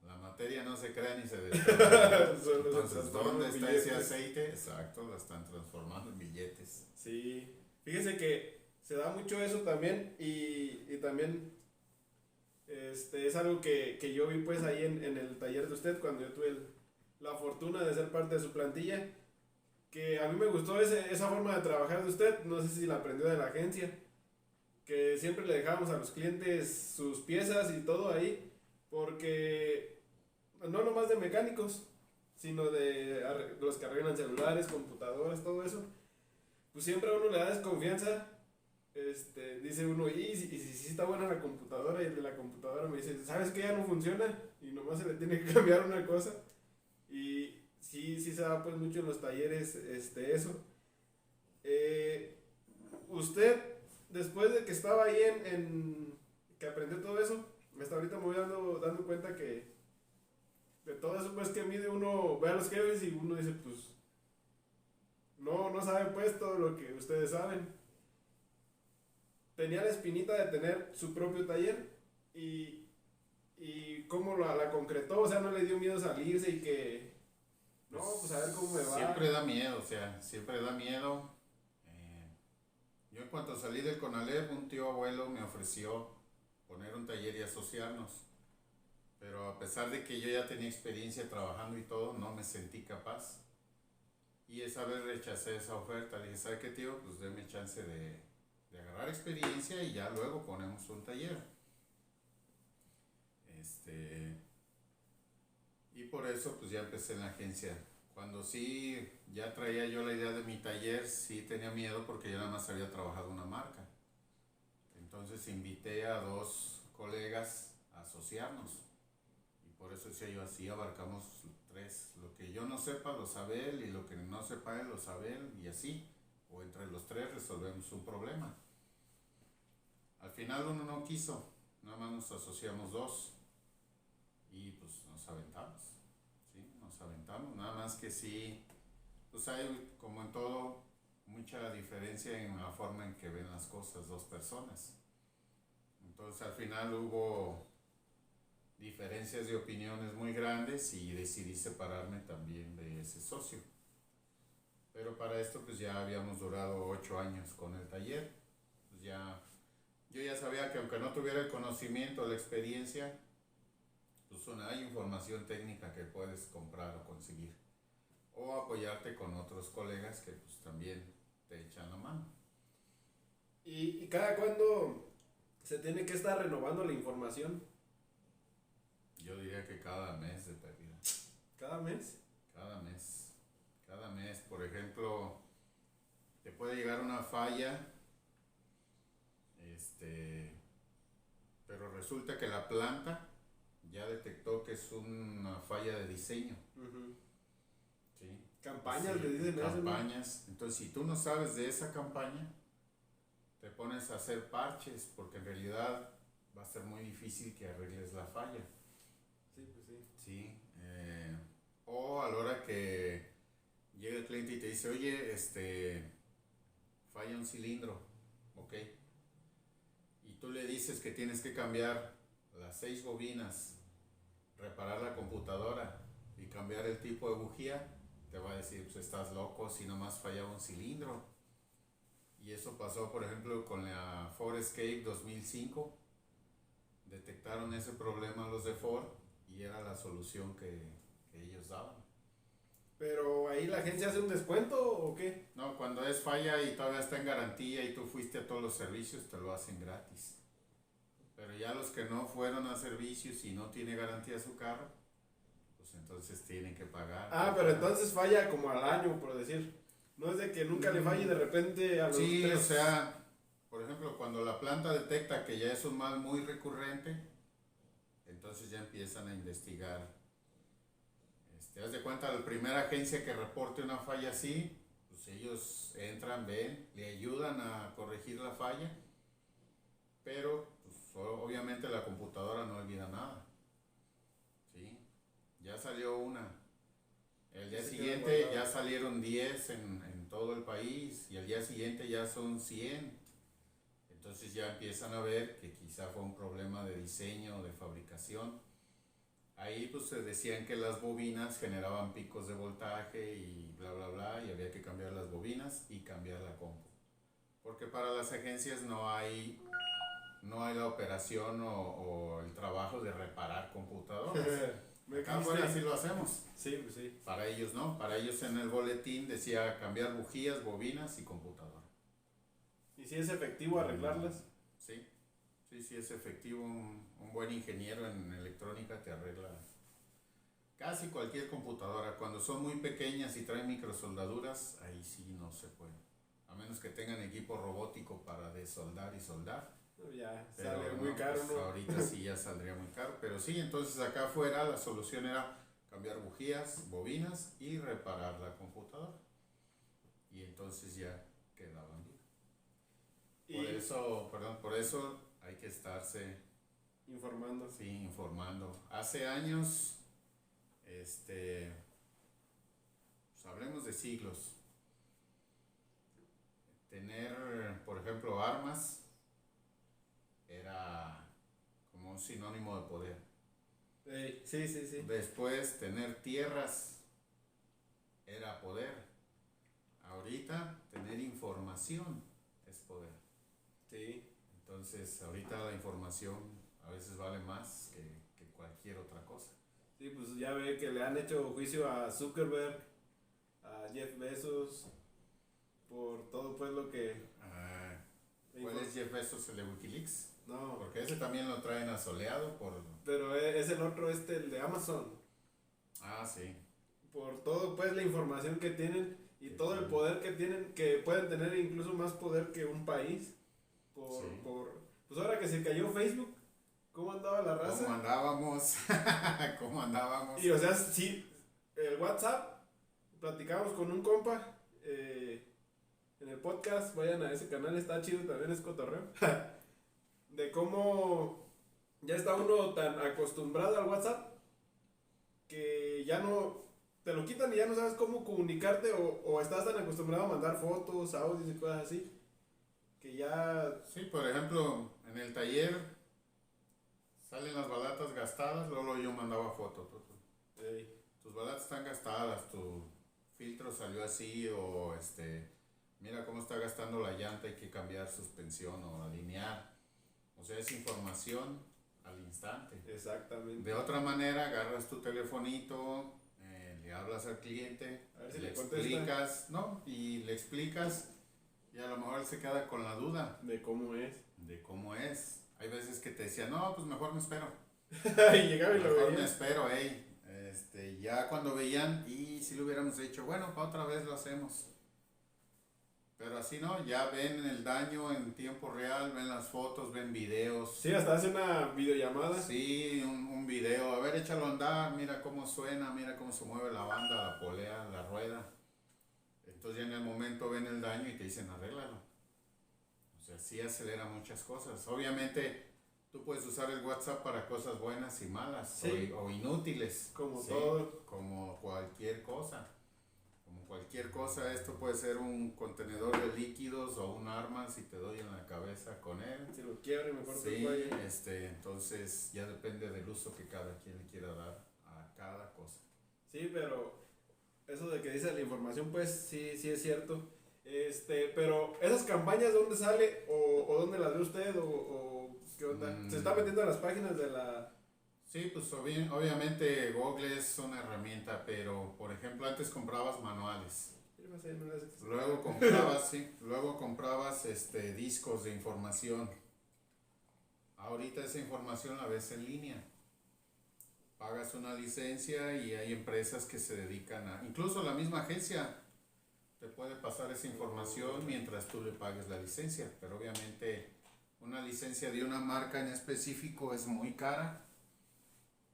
la materia no se crea ni se descrea. Entonces, ¿dónde está ese aceite? Exacto, lo están transformando en billetes. Sí, fíjese que se da mucho eso también y también es algo que yo vi pues ahí en el taller de usted cuando yo tuve la fortuna de ser parte de su plantilla, que a mí me gustó esa forma de trabajar de usted, no sé si la aprendió de la agencia, que siempre le dejábamos a los clientes sus piezas y todo ahí, porque no nomás de mecánicos, sino de los que arreglan celulares, computadoras, todo eso, pues siempre a uno le da desconfianza. Dice uno, y si está buena la computadora, y el de la computadora me dice, ¿sabes que ya no funciona? Y nomás se le tiene que cambiar una cosa. Y sí se da pues mucho en los talleres eso. Usted, después de que estaba ahí que aprendió todo eso, hasta ahorita me voy dando cuenta que de todo eso pues que mide uno, ve a los jefes y uno dice, pues no sabe pues todo lo que ustedes saben. Tenía la espinita de tener su propio taller y cómo la concretó, o sea, no le dio miedo salirse y que No, pues a ver cómo me va. Siempre da miedo, o sea, siempre da miedo. Yo en cuanto salí del CONALEP, un tío abuelo me ofreció poner un taller y asociarnos. Pero a pesar de que yo ya tenía experiencia trabajando y todo, no me sentí capaz. Y esa vez rechacé esa oferta. Le dije, ¿sabe qué, tío? Pues déme chance de agarrar experiencia y ya luego ponemos un taller. Y por eso pues ya empecé en la agencia. Cuando sí ya traía yo la idea de mi taller, sí tenía miedo porque yo nada más había trabajado una marca. Entonces invité a 2 colegas a asociarnos. Y por eso decía yo, así abarcamos 3. Lo que yo no sepa lo sabe él y lo que no sepa él lo sabe él y así. O entre los 3 resolvemos un problema. Al final uno no quiso, nada más nos asociamos 2 y pues nos aventamos, ¿sí? Nos aventamos, nada más que sí, pues hay como en todo mucha diferencia en la forma en que ven las cosas 2 personas. Entonces al final hubo diferencias de opiniones muy grandes y decidí separarme también de ese socio. Pero para esto pues ya habíamos durado 8 años con el taller, pues ya yo ya sabía que aunque no tuviera el conocimiento, la experiencia, pues hay información técnica que puedes comprar o conseguir. O apoyarte con otros colegas que pues también te echan la mano. ¿Y cada cuándo se tiene que estar renovando la información? Yo diría que cada mes de pérdida. ¿Cada mes? Cada mes. Cada mes, por ejemplo, te puede llegar una falla. Pero resulta que la planta ya detectó que es una falla de diseño. Uh-huh. ¿Sí? Campañas, Sí, le dicen eso, ¿no? campañas. Entonces, si tú no sabes de esa campaña, te pones a hacer parches, porque en realidad va a ser muy difícil que arregles la falla. Sí, pues sí. Sí. O a la hora que llega el cliente y te dice, oye, falla un cilindro, ok. Y tú le dices que tienes que cambiar las 6 bobinas, reparar la computadora y cambiar el tipo de bujía, te va a decir, pues estás loco si nomás fallaba un cilindro. Y eso pasó, por ejemplo, con la Ford Escape 2005. Detectaron ese problema los de Ford y era la solución que ellos daban. ¿Pero ahí la agencia hace un descuento o qué? No, cuando es falla y todavía está en garantía y tú fuiste a todos los servicios, te lo hacen gratis. Pero ya los que no fueron a servicios y no tiene garantía su carro, pues entonces tienen que pagar. Ah, pero entonces falla como al año, por decir. No es de que nunca le falle de repente a los Sí, 3. o sea, por ejemplo, cuando la planta detecta que ya es un mal muy recurrente, entonces ya empiezan a investigar. Haz de cuenta, la primera agencia que reporte una falla así, pues ellos entran, ven, le ayudan a corregir la falla, pero pues, obviamente la computadora no olvida nada. ¿Sí? Ya salió una. El día siguiente ya salieron 10 en todo el país y el día siguiente ya son 100. Entonces ya empiezan a ver que quizá fue un problema de diseño o de fabricación. Ahí pues se decían que las bobinas generaban picos de voltaje y bla bla bla y había que cambiar las bobinas y cambiar la compu. Porque para las agencias no hay la operación o el trabajo de reparar computadoras. Acá afuera sí lo hacemos. Sí, pues sí. Para ellos no, para ellos en el boletín decía cambiar bujías, bobinas y computadora. ¿Y si es efectivo arreglarlas? Sí. Sí, es efectivo. Un buen ingeniero en electrónica te arregla casi cualquier computadora. Cuando son muy pequeñas y traen microsoldaduras, ahí sí no se puede. A menos que tengan equipo robótico para desoldar y soldar. Ya, pero sale muy caro, pues, ¿no? ahorita sí ya saldría muy caro. Pero sí, entonces acá afuera la solución era cambiar bujías, bobinas y reparar la computadora. Y entonces ya quedaban bien. Por eso hay que estarse informando. Sí, informando. Hace años, pues hablemos de siglos. Tener, por ejemplo, armas era como un sinónimo de poder. Sí. Después, tener tierras era poder. Ahorita tener información es poder. Sí. Entonces ahorita la información a veces vale más que cualquier otra cosa. Sí, pues ya ve que le han hecho juicio a Zuckerberg, a Jeff Bezos, por todo pues lo que... ¿Cuál es Jeff Bezos, el de Wikileaks? No. Porque ese también lo traen asoleado por... Pero es el otro, el de Amazon. Ah, sí. Por todo pues la información que tienen y todo el poder que tienen, que pueden tener incluso más poder que un país. Pues ahora que se cayó Facebook, ¿cómo andaba la raza? ¿Cómo andábamos? ¿Cómo andábamos? Y o sea, sí, el WhatsApp, platicamos con un compa en el podcast, vayan a ese canal, está chido, también es cotorreo, de cómo ya está uno tan acostumbrado al WhatsApp que ya no, te lo quitan y ya no sabes cómo comunicarte o estás tan acostumbrado a mandar fotos, audios y cosas así, que ya... Sí, por ejemplo, en el taller salen las balatas gastadas, luego yo mandaba fotos. Tus balatas están gastadas, tu filtro salió así o mira cómo está gastando la llanta, hay que cambiar suspensión o alinear. O sea, es información al instante. Exactamente. De otra manera, agarras tu telefonito, le hablas al cliente, a ver si le contesta. explicas, ¿no? Y le explicas y a lo mejor él se queda con la duda. De cómo es. De cómo es. Hay veces que te decía, no, pues mejor me espero. Y llegaba y lo Mejor veía. me espero, ya cuando veían, y si lo hubiéramos hecho, bueno, otra vez lo hacemos. Pero así no, ya ven el daño en tiempo real, ven las fotos, ven videos. Sí, hasta hace una videollamada. Sí, un video, a ver, échalo a andar, mira cómo suena, mira cómo se mueve la banda, la polea, la rueda. Entonces ya en el momento ven el daño y te dicen, arréglalo. O sea, sí acelera muchas cosas. Obviamente, tú puedes usar el WhatsApp para cosas buenas y malas, sí, o inútiles. Como sí, todo. Como cualquier cosa. Como cualquier cosa, esto puede ser un contenedor de líquidos o un arma si te doy en la cabeza con él. Si lo quiere, mejor Sí, te cuelgue. entonces ya depende del uso que cada quien le quiera dar a cada cosa. Sí, pero eso de que dice la información, pues sí, sí es cierto. Pero esas campañas, ¿dónde sale? ¿O dónde las ve usted? ¿O qué onda? ¿Se está metiendo en las páginas de la...? Sí, pues obviamente Google es una herramienta, pero por ejemplo antes comprabas manuales. Luego comprabas discos de información. Ahorita esa información la ves en línea. Pagas una licencia y hay empresas que se dedican a... Incluso la misma agencia te puede pasar esa información mientras tú le pagues la licencia, pero obviamente una licencia de una marca en específico es muy cara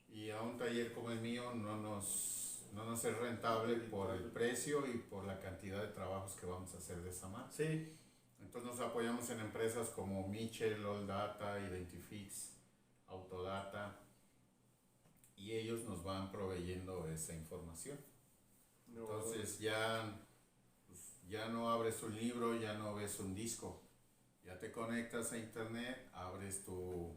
y a un taller como el mío no nos es rentable por el precio y por la cantidad de trabajos que vamos a hacer de esa marca. Sí. Entonces nos apoyamos en empresas como Mitchell, All Data, Identifix, Autodata y ellos nos van proveyendo esa información. Entonces ya no abres un libro, ya no ves un disco, ya te conectas a internet, abres tu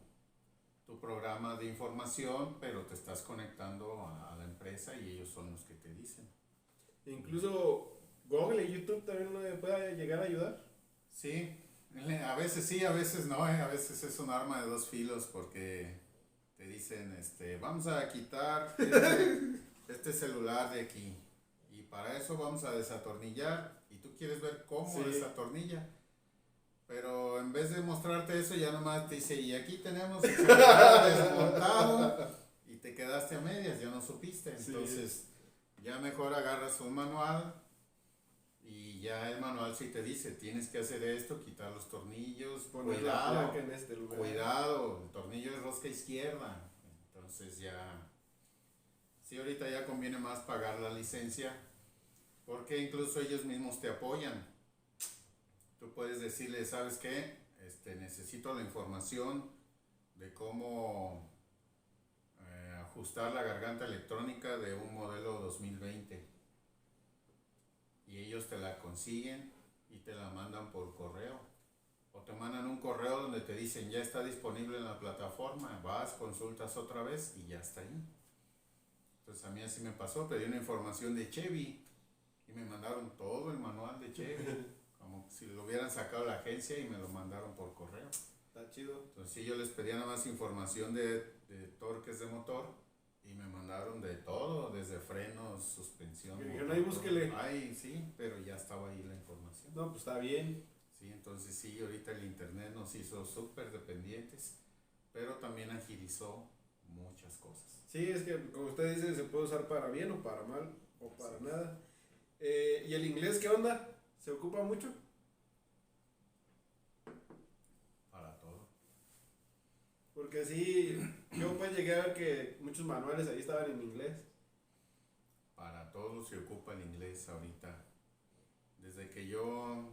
programa de información, pero te estás conectando a la empresa y ellos son los que te dicen. Incluso Google y YouTube también le puede llegar a ayudar. Sí, a veces sí, a veces no, a veces es un arma de dos filos porque te dicen, vamos a quitar este celular de aquí y para eso vamos a desatornillar y tú quieres ver cómo desatornilla. Pero en vez de mostrarte eso, ya nomás te dice, y aquí tenemos el celular desmontado y te quedaste a medias, ya no supiste. Entonces, ya mejor agarras un manual y ya el manual sí te dice, tienes que hacer esto, quitar los tornillos, poner la placa en este lugar. Cuidado, el tornillo es rosca izquierda. Entonces ya, sí, ahorita ya conviene más pagar la licencia porque incluso ellos mismos te apoyan. Tú puedes decirle, ¿sabes qué? Necesito la información de cómo ajustar la garganta electrónica de un modelo 2020. Y ellos te la consiguen y te la mandan por correo. O te mandan un correo donde te dicen, ya está disponible en la plataforma. Vas, consultas otra vez y ya está ahí. Entonces a mí así me pasó, pedí una información de Chevy. Y me mandaron todo el manual de Chevy, como si lo hubieran sacado de la agencia y me lo mandaron por correo. Está chido. Entonces sí, yo les pedía nada más información de torques de motor y me mandaron de todo, desde frenos, suspensión. Y dijeron, ahí búsquele. Ay, sí, pero ya estaba ahí la información. No, pues está bien. Sí, entonces sí, ahorita el internet nos hizo súper dependientes, pero también agilizó muchas cosas. Sí, es que como usted dice, se puede usar para bien o para mal, o para Sí. nada. ¿Y el inglés qué onda? ¿Se ocupa mucho? Para todo. Porque sí, yo pues llegué a ver que muchos manuales ahí estaban en inglés. Para todo se ocupa el inglés ahorita. Desde que yo,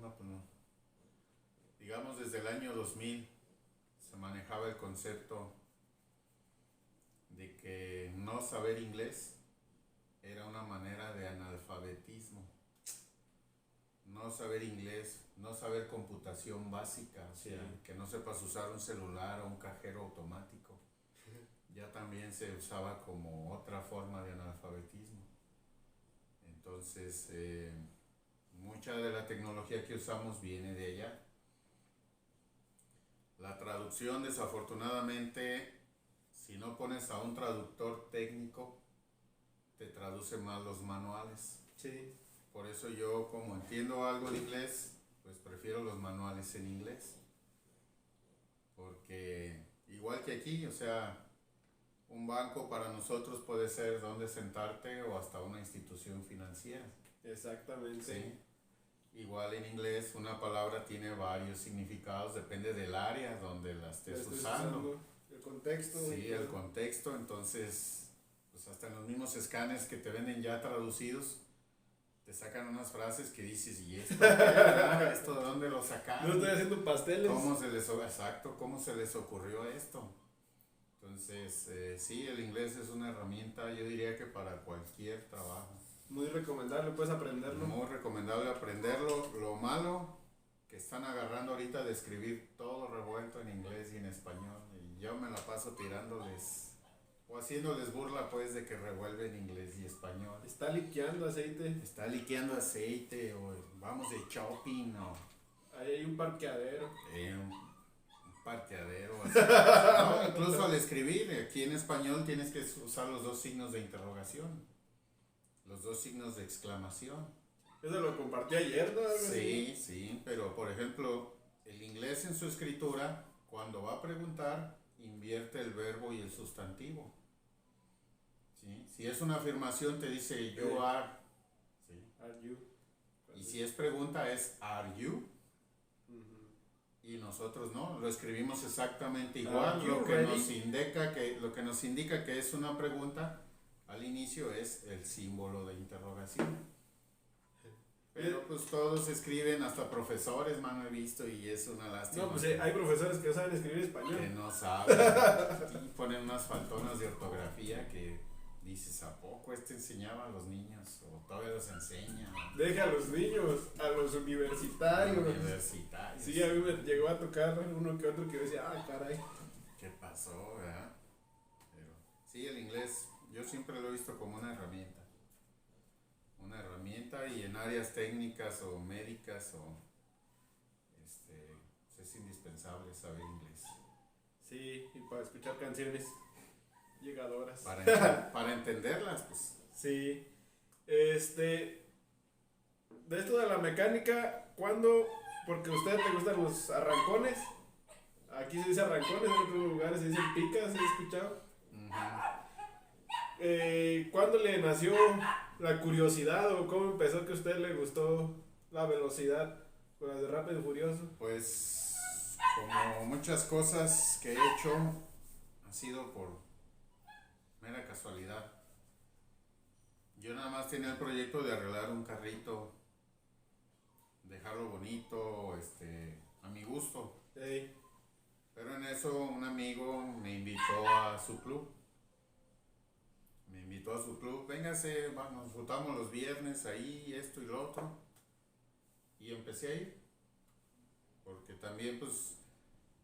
digamos desde el año 2000, se manejaba el concepto de que no saber inglés era una manera de analfabetismo. No saber inglés, no saber computación básica, o sea, Sí. que no sepas usar un celular o un cajero automático, ya también se usaba como otra forma de analfabetismo. Entonces, mucha de la tecnología que usamos viene de allá. La traducción, desafortunadamente, si no pones a un traductor técnico, te traduce mal los manuales. Sí. Por eso yo, como entiendo algo de inglés, pues prefiero los manuales en inglés. Porque igual que aquí, o sea, un banco para nosotros puede ser donde sentarte o hasta una institución financiera. Exactamente. Sí. Igual en inglés una palabra tiene varios significados, depende del área donde la estés usando. El contexto. Sí, el contexto, entonces, pues hasta en los mismos escáneres que te venden ya traducidos, te sacan unas frases que dices, ¿y esto qué era? ¿Esto de dónde lo sacaron? No estoy haciendo pasteles. ¿Cómo se les ocurrió esto? Entonces, sí, el inglés es una herramienta, yo diría que para cualquier trabajo. Muy recomendable, puedes aprenderlo. Muy recomendable aprenderlo. Lo malo que están agarrando ahorita de escribir todo revuelto en inglés y en español. Y yo me la paso tirándoles o haciéndoles burla pues de que revuelven inglés y español. Está liqueando aceite. Está liqueando aceite o vamos de shopping o Ahí hay un parqueadero. un parqueadero. Así. No, incluso al escribir aquí en español tienes que usar los dos signos de interrogación. Los dos signos de exclamación. Eso lo compartí ayer, ¿no? Algo Sí, así. sí, pero por ejemplo, el inglés en su escritura, cuando va a preguntar, invierte el verbo y el sustantivo. ¿Sí? Si es una afirmación, te dice you are. ¿Sí? Are you? Y si es pregunta, es are you. Y nosotros no, lo escribimos exactamente igual. Lo que nos indica que es una pregunta al inicio es el símbolo de interrogación. Pero pues todos escriben, hasta profesores, mano, he visto, y es una lástima. No, pues hay profesores que no saben escribir español. Que no saben. Y ponen unas faltonas de ortografía que dices, ¿a poco enseñaba a los niños? O todavía los enseña. Deja a los niños, a los universitarios. Universitarios. Sí, a mí me llegó a tocar uno que otro que decía, ah, caray. ¿Qué pasó, verdad? Pero sí, el inglés yo siempre lo he visto como una herramienta. Una herramienta, y en áreas técnicas o médicas es indispensable saber inglés. Sí, y para escuchar canciones llegadoras. Para entenderlas, pues. Sí. De esto de la mecánica, ¿cuándo? Porque a usted le gustan los arrancones. Aquí se dice arrancones, en otros lugares se dicen picas, ¿he escuchado? ¿Cuándo le nació la curiosidad o cómo empezó que a usted le gustó la velocidad con las de Rápido y Furioso? Pues como muchas cosas que he hecho ha sido por mera casualidad. Yo nada más tenía el proyecto de arreglar un carrito, dejarlo bonito, a mi gusto. Hey. Pero en eso un amigo me invitó a su club. Véngase, nos juntamos los viernes ahí, esto y lo otro. Y empecé a ir. Porque también, pues,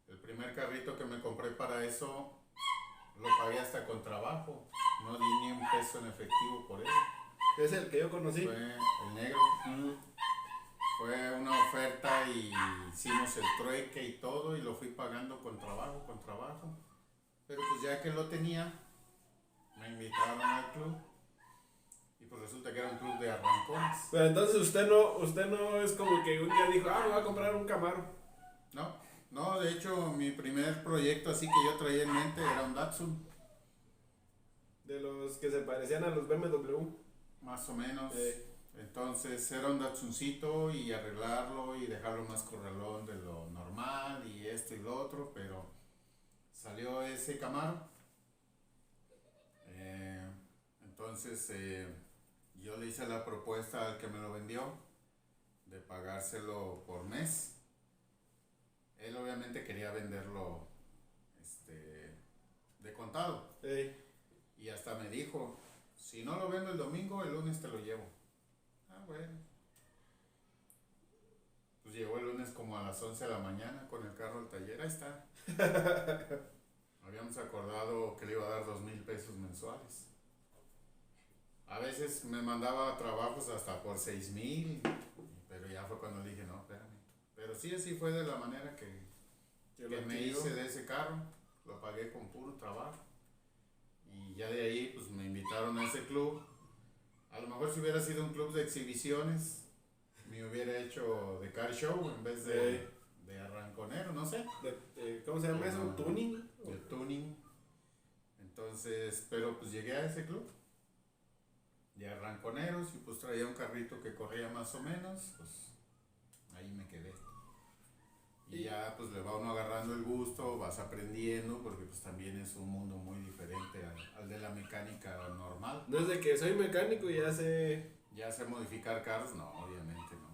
el primer carrito que me compré para eso lo pagué hasta con trabajo. No di ni un peso en efectivo por él. Es el que yo conocí. Fue el negro. Mm. Fue una oferta y hicimos el trueque y todo y lo fui pagando con trabajo, con trabajo. Pero pues ya que lo tenía, me invitaron al club y pues resulta que era un club de arrancones. Pero entonces usted no es como que un día dijo, me voy a comprar un Camaro. No, de hecho mi primer proyecto así que yo traía en mente era un Datsun. De los que se parecían a los BMW. Más o menos. Entonces era un Datsuncito y arreglarlo y dejarlo más corralón de lo normal y esto y lo otro, pero salió ese Camaro. Entonces yo le hice la propuesta al que me lo vendió de pagárselo por mes. Él obviamente quería venderlo de contado. Y hasta me dijo, si no lo vendo el domingo, el lunes te lo llevo. Bueno. Pues llegó el lunes como a las 11 de la mañana con el carro al taller, ahí está. Habíamos acordado que le iba a dar 2,000 pesos mensuales. A veces me mandaba trabajos hasta por 6,000, pero ya fue cuando le dije, no, espérame. Pero sí, así fue de la manera que me hice de ese carro, lo pagué con puro trabajo. Y ya de ahí pues me invitaron a ese club. A lo mejor si hubiera sido un club de exhibiciones, me hubiera hecho de car show en vez de arranconero, no sé. ¿Cómo se llama eso? ¿Un tuning? De tuning. Entonces, pero pues llegué a ese club de arranconeros y pues traía un carrito que corría más o menos, pues ahí me quedé. Y ya pues le va uno agarrando el gusto, vas aprendiendo, porque pues también es un mundo muy diferente al de la mecánica normal. No es de que soy mecánico y ya sé... Ya sé modificar carros, no, obviamente no.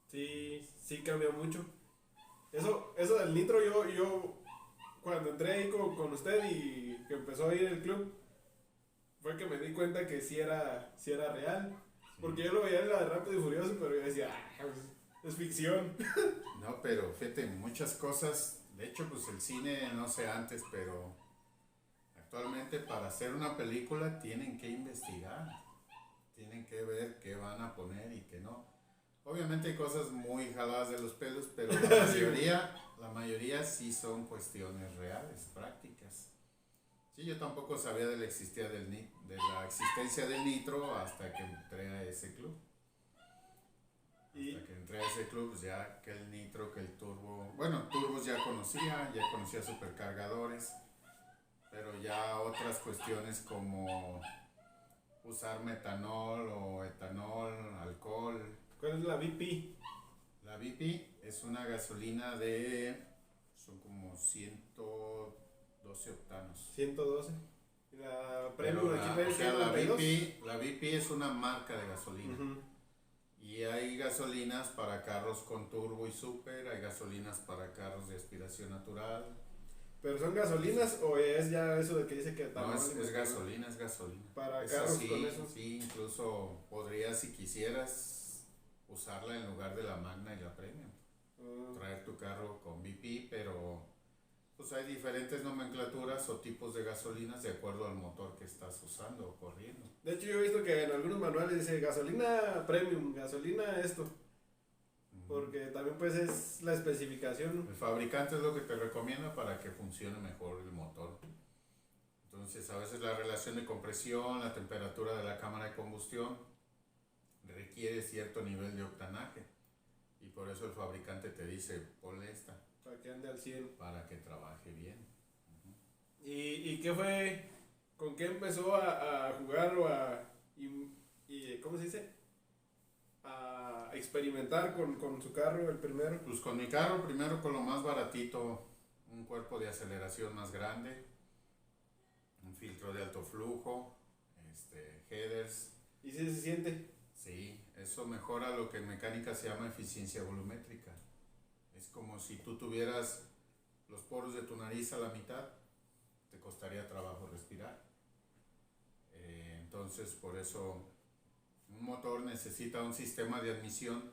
Sí cambia mucho. Eso del nitro, yo cuando entré ahí con usted y que empezó a ir el club, fue que me di cuenta que sí era real. Sí. Porque yo lo veía en la de Rápido y Furioso, pero yo decía, es ficción. No, pero fíjate, muchas cosas, de hecho pues el cine, no sé antes, pero actualmente para hacer una película tienen que investigar, tienen que ver qué van a poner y qué no. Obviamente hay cosas muy jaladas de los pelos, pero la mayoría sí son cuestiones reales, prácticas. Sí, yo tampoco sabía de la existencia del nitro hasta que entré a ese club. Hasta que entré a ese club, pues ya que el nitro, que el turbo, bueno, turbos ya conocía supercargadores, pero ya otras cuestiones como usar metanol o etanol, alcohol. ¿Cuál es la BP? La BP es una gasolina son como 112 octanos. 112. La Premium aquí la BP es una marca de gasolina. Uh-huh. Y hay gasolinas para carros con turbo y super, hay gasolinas para carros de aspiración natural. ¿Pero son gasolinas o es ya eso de que dice que no, es gasolina, es gasolina. Para carros sí, con eso. Sí, incluso podrías, si quisieras, usarla en lugar de la Magna y la Premium. Traer tu carro con BP, pero pues hay diferentes nomenclaturas o tipos de gasolinas de acuerdo al motor que estás usando o corriendo. De hecho yo he visto que en algunos manuales dice gasolina premium, gasolina esto. Porque también pues es la especificación. El fabricante es lo que te recomienda para que funcione mejor el motor. Entonces a veces la relación de compresión, la temperatura de la cámara de combustión requiere cierto nivel de octanaje. Y por eso el fabricante te dice, ponle esta. Para que ande al 100. Para que trabaje bien. Uh-huh. ¿Y qué fue? ¿Con qué empezó a jugar o ¿cómo se dice? A experimentar con su carro el primero? Pues con mi carro primero con lo más baratito, un cuerpo de aceleración más grande, un filtro de alto flujo, headers. ¿Y si se siente? Sí, eso mejora lo que en mecánica se llama eficiencia volumétrica. Es como si tú tuvieras los poros de tu nariz a la mitad, te costaría trabajo respirar. Entonces, por eso un motor necesita un sistema de admisión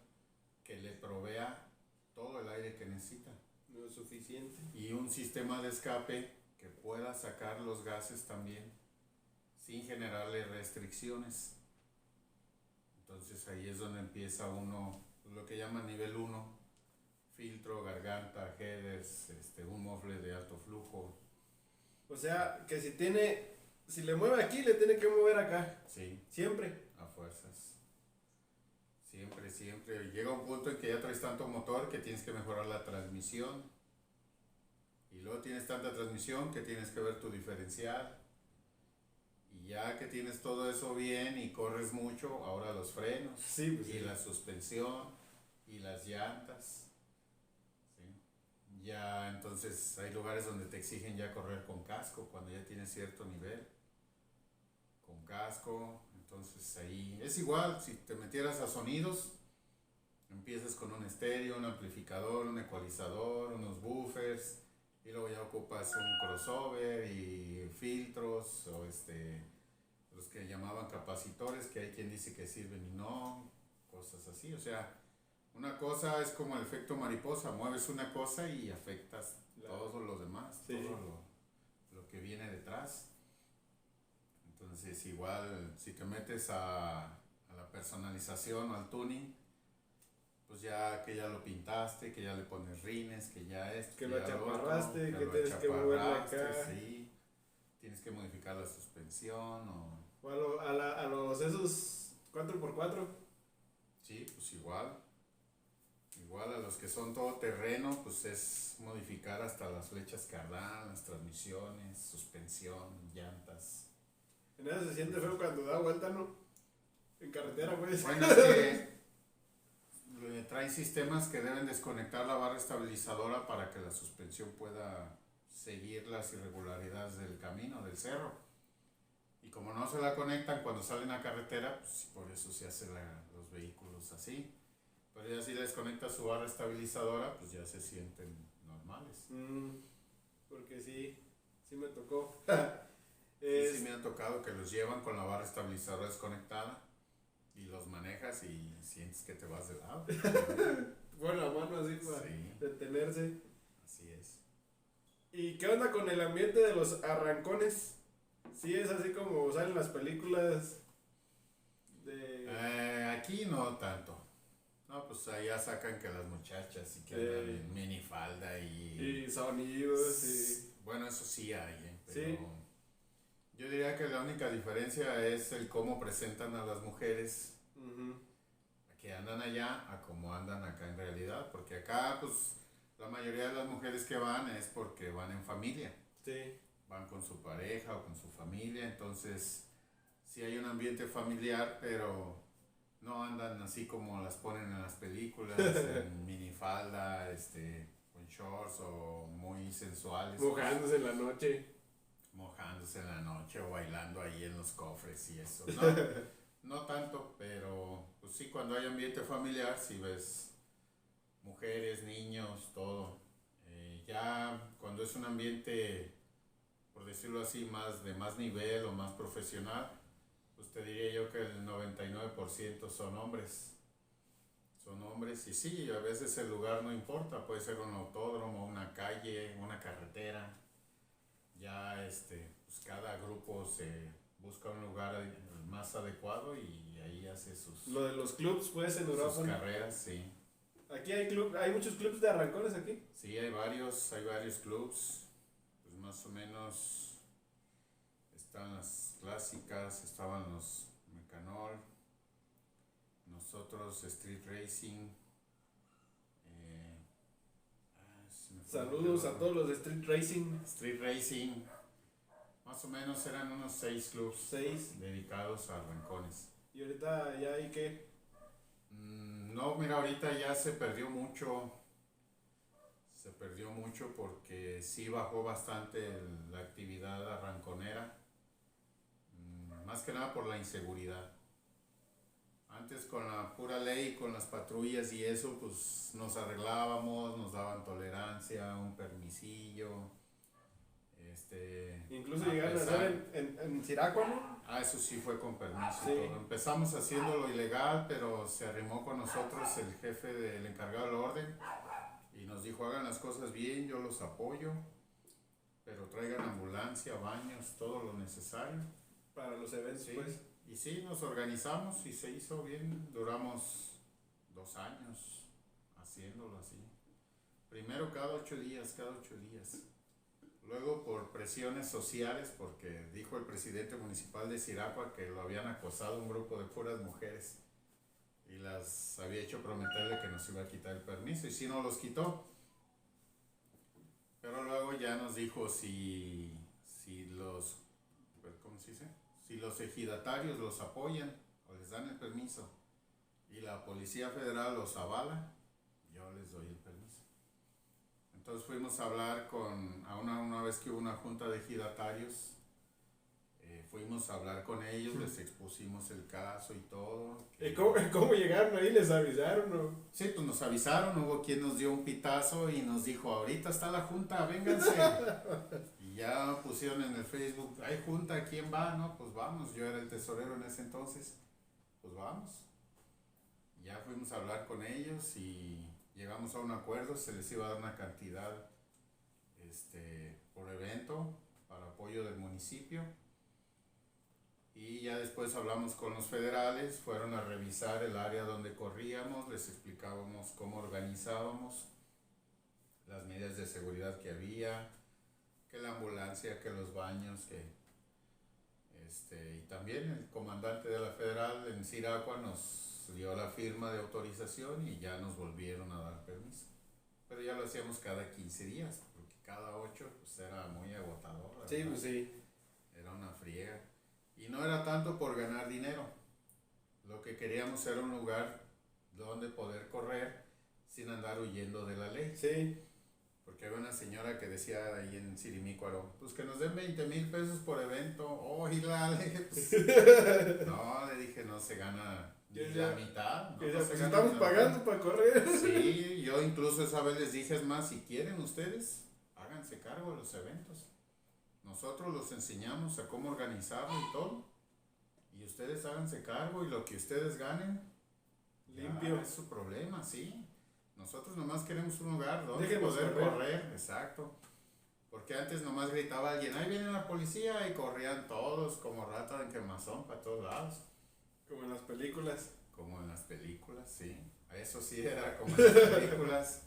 que le provea todo el aire que necesita. No es suficiente. Y un sistema de escape que pueda sacar los gases también, sin generarle restricciones. Entonces ahí es donde empieza uno, pues, lo que llaman nivel uno: filtro, garganta, headers, un mofle de alto flujo. O sea, que si le mueve aquí, le tiene que mover acá. Sí, Siempre. a fuerzas. Siempre, siempre. Llega un punto en que ya traes tanto motor que tienes que mejorar la transmisión. Y luego tienes tanta transmisión que tienes que ver tu diferencial. Y ya que tienes todo eso bien y corres mucho, ahora los frenos, Sí, pues y sí. la suspensión y las llantas. ¿Sí? Ya entonces hay lugares donde te exigen ya correr con casco cuando ya tienes cierto nivel. Con casco, entonces ahí es igual. Si te metieras a sonidos, empiezas con un estéreo, un amplificador, un ecualizador, unos buffers, y luego ya ocupas un crossover y filtros, o los que llamaban capacitores, que hay quien dice que sirven y no, cosas así. O sea, una cosa es como el efecto mariposa: mueves una cosa y afectas todo lo demás, Sí. todo lo que viene detrás. Entonces igual si te metes a la personalización o al tuning, pues ya que ya lo pintaste, que ya le pones rines, que ya esto, Que lo ya lo achaparraste, otro, que lo tienes que moverle achaparraste, acá. sí, tienes que modificar la suspensión O a los esos 4x4. sí, pues igual a los que son todo terreno, pues es modificar hasta las flechas cardán, las transmisiones, suspensión, llantas. En eso se siente feo cuando da vuelta, ¿no? En carretera, pues. Bueno, es que traen sistemas que deben desconectar la barra estabilizadora para que la suspensión pueda seguir las irregularidades del camino, del cerro. Y como no se la conectan cuando salen a carretera, pues por eso se hacen los vehículos así. Pero ya si les conecta su barra estabilizadora, pues ya se sienten normales. Porque sí me tocó. Sí, sí me han tocado que los llevan con la barra estabilizadora desconectada y los manejas y sientes que te vas de lado. Bueno, la mano así para Sí, detenerse. así es. ¿Y qué onda con el ambiente de los arrancones? Sí, es así como salen las películas de... Aquí no tanto. No, pues allá sacan que las muchachas y que andan en minifalda y sonidos y... Bueno, eso sí hay, pero Sí. yo diría que la única diferencia es el cómo presentan a las mujeres que andan allá a cómo andan acá en realidad. Porque acá, pues, la mayoría de las mujeres que van es porque van en familia. Sí. Van con su pareja o con su familia, entonces sí hay un ambiente familiar, pero no andan así como las ponen en las películas, en minifalda, con shorts o muy sensuales. Mojándose en la noche. Mojándose en la noche o bailando ahí en los cofres y eso. No tanto, pero pues sí, cuando hay ambiente familiar, sí ves mujeres, niños, todo. Ya cuando es un ambiente, por decirlo así, de más nivel o más profesional, pues te diría yo que el 99% son hombres. Son hombres y sí, a veces el lugar no importa, puede ser un autódromo, una calle, una carretera. Ya pues cada grupo se busca un lugar más adecuado y ahí hace Lo de los clubs, pues, en Europa. sus carreras, sí. Aquí hay muchos clubs de arrancones aquí. Sí, hay varios clubs, pues más o menos están las clásicas, estaban los Mecanol, nosotros Street Racing. Saludos a todos los de Street Racing. Street Racing, más o menos eran unos 6 clubs 6. dedicados a arrancones. ¿Y ahorita ya hay qué? No, mira, ahorita ya se perdió mucho porque sí bajó bastante la actividad arranconera, más que nada por la inseguridad. Antes con la pura ley, con las patrullas y eso, pues nos arreglábamos, nos daban tolerancia, un permisillo. Incluso llegaron a hacer en Siracua, ¿no? Eso sí fue con permiso. Sí. Todo. Empezamos haciéndolo ilegal, pero se arrimó con nosotros el jefe del encargado del orden y nos dijo: hagan las cosas bien, yo los apoyo, pero traigan ambulancia, baños, todo lo necesario. Para los eventos, Sí. pues. Y sí, nos organizamos y se hizo bien. Duramos 2 años haciéndolo así. Primero cada 8 días, cada 8 días. Luego por presiones sociales, porque dijo el presidente municipal de Siracua que lo habían acosado un grupo de puras mujeres y las había hecho prometerle que nos iba a quitar el permiso, y sí nos los quitó. Pero luego ya nos dijo si los, ¿cómo se dice? Si los ejidatarios los apoyan o les dan el permiso y la Policía Federal los avala, yo les doy el permiso. Entonces fuimos a hablar una vez que hubo una junta de ejidatarios, fuimos a hablar con ellos, les expusimos el caso y todo. ¿Y cómo llegaron ahí? ¿Les avisaron o...? Sí, pues nos avisaron, hubo quien nos dio un pitazo y nos dijo, ahorita está la junta, vénganse. Y ya pusieron en el Facebook, hay junta, ¿quién va? No, pues vamos, yo era el tesorero en ese entonces, pues vamos. Ya fuimos a hablar con ellos y llegamos a un acuerdo, se les iba a dar una cantidad por evento para apoyo del municipio. Y ya después hablamos con los federales, fueron a revisar el área donde corríamos, les explicábamos cómo organizábamos, las medidas de seguridad que había, que la ambulancia, que los baños, y también el comandante de la federal en Siracua nos dio la firma de autorización y ya nos volvieron a dar permiso. Pero ya lo hacíamos cada 15 días, porque cada 8 pues era muy agotador. Sí, pues sí. Era una friega. Y no era tanto por ganar dinero. Lo que queríamos era un lugar donde poder correr sin andar huyendo de la ley. Sí. Porque había una señora que decía ahí en Sirimícuaro, pues que nos den 20,000 pesos por evento. Oh, y le dije, pues, no, le dije, no se gana ni la mitad. No, Pues se gana estamos pagando para correr. Sí, yo incluso esa vez les dije, es más, si quieren ustedes, háganse cargo de los eventos. Nosotros los enseñamos a cómo organizarlo y todo. Y ustedes háganse cargo y lo que ustedes ganen, Limpio. es su problema, sí. Nosotros nomás queremos un lugar donde Déjenos poder correr. correr, exacto. Porque antes nomás gritaba alguien, ahí viene la policía, y corrían todos como ratas en quemazón para todos lados. Como en las películas. Como en las películas, sí. Eso sí era como en las películas.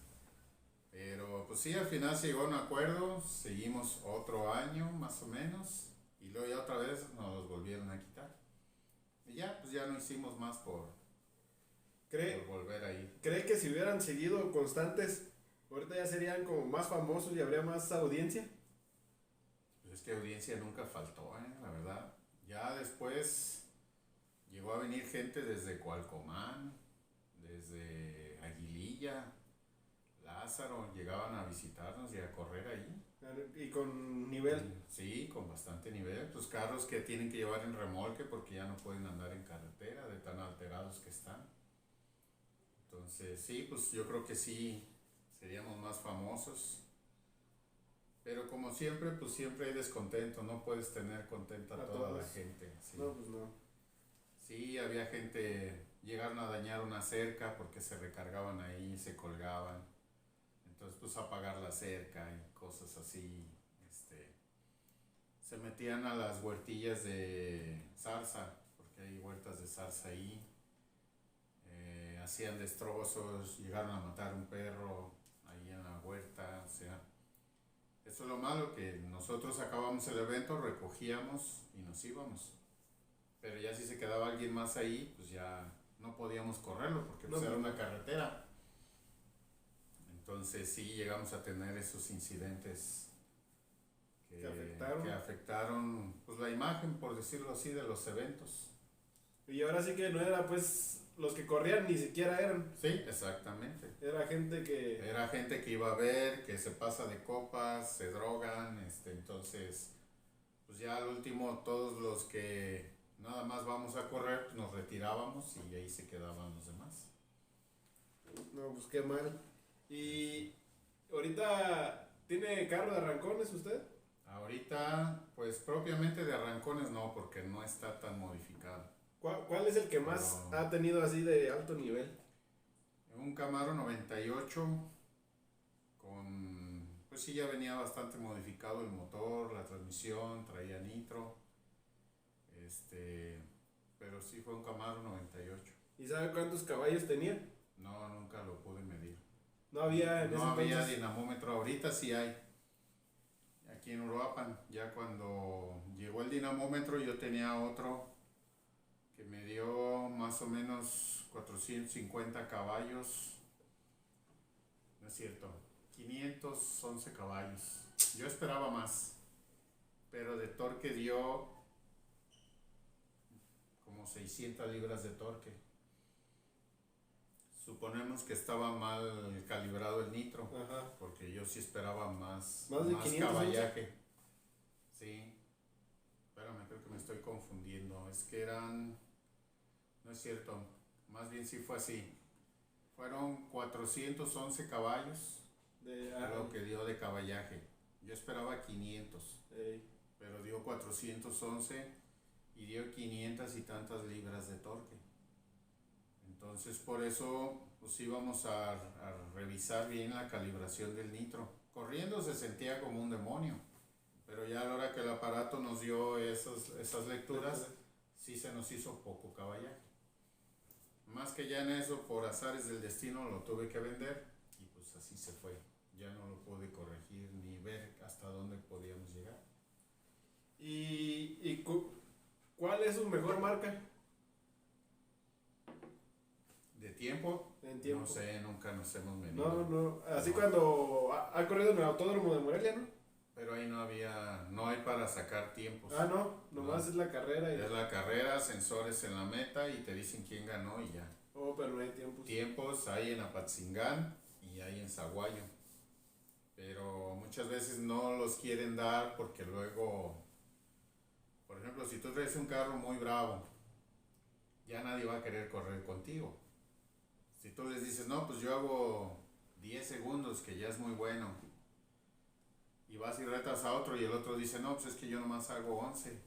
Pero pues sí, al final se llegó a un acuerdo, seguimos otro año más o menos, y luego ya otra vez nos los volvieron a quitar. Y ya, pues ya no hicimos más por volver a ir. ¿Cree que si hubieran seguido constantes, ahorita ya serían como más famosos y habría más audiencia? Pues es que audiencia nunca faltó, la verdad. Ya después llegó a venir gente desde Cualcomán, desde Aguililla, Lázaro, llegaban a visitarnos y a correr ahí. Y con nivel. Sí, con bastante nivel. Pues carros que tienen que llevar en remolque porque ya no pueden andar en carretera de tan alterados que están. Entonces, sí, pues yo creo que sí seríamos más famosos. Pero como siempre, pues siempre hay descontento. No puedes tener contenta a toda la gente. Sí. No, pues no. Sí, había gente, llegaron a dañar una cerca porque se recargaban ahí, se colgaban. Entonces, pues apagar la cerca y cosas así. Se metían a las huertillas de zarza, porque hay huertas de zarza ahí. Hacían destrozos, llegaron a matar un perro ahí en la huerta. O sea, eso es lo malo, que nosotros acabamos el evento, recogíamos y nos íbamos. Pero ya si se quedaba alguien más ahí, pues ya no podíamos correrlo porque pues era una carretera. Entonces sí llegamos a tener esos incidentes que afectaron pues la imagen, por decirlo así, de los eventos. Y ahora sí que no era pues los que corrían ni siquiera eran. Sí, exactamente. Era gente que iba a ver, que se pasa de copas, se drogan, entonces pues ya al último todos los que nada más vamos a correr, pues nos retirábamos y ahí se quedaban los demás. No, pues qué mal. ¿Y ahorita tiene carro de arrancones usted? Ahorita, pues propiamente de arrancones no, porque no está tan modificado. ¿Cuál es el que más ha tenido así de alto nivel? Un Camaro 98 pues sí, ya venía bastante modificado el motor, la transmisión, traía nitro. pero sí fue un Camaro 98. ¿Y sabe cuántos caballos tenía? No, nunca lo pude medir. No había en ese No había entonces. dinamómetro, ahorita sí hay. Aquí en Uruapan, ya cuando llegó el dinamómetro yo tenía otro que me dio más o menos 450 caballos. No es cierto, 511 caballos. Yo esperaba más, pero de torque dio como 600 libras de torque. Suponemos que estaba mal calibrado el nitro, Ajá. porque yo sí esperaba más ¿Más de 500 caballaje. Sí, espérame, creo que me estoy confundiendo. Es que eran, no es cierto, más bien sí fue así. Fueron 411 caballos lo que dio de caballaje. Yo esperaba 500, pero dio 411 y dio 500 y tantas libras de torque. Entonces por eso pues íbamos a revisar bien la calibración del nitro. Corriendo se sentía como un demonio, pero ya a la hora que el aparato nos dio esas lecturas, sí se nos hizo poco caballaje. Más que ya en eso, por azares del destino, lo tuve que vender y pues así se fue. Ya no lo pude corregir ni ver hasta dónde podíamos llegar. ¿Y cuál es su mejor marca? ¿De tiempo? En tiempo. No sé, nunca nos hemos medido. No. Así cuando ha corrido en el autódromo de Morelia, ¿no? Pero ahí no hay para sacar tiempos. Nomás No. es la carrera. Es la carrera, sensores en la meta y te dicen quién ganó y ya. Pero no hay tiempos. Tiempos hay en Apatzingán y hay en Zaguayo. Pero muchas veces no los quieren dar porque luego, por ejemplo, si tú traes un carro muy bravo, ya nadie va a querer correr contigo. Si tú les dices, no, pues yo hago 10 segundos, que ya es muy bueno, y vas y retas a otro y el otro dice, no, pues es que yo nomás hago 11,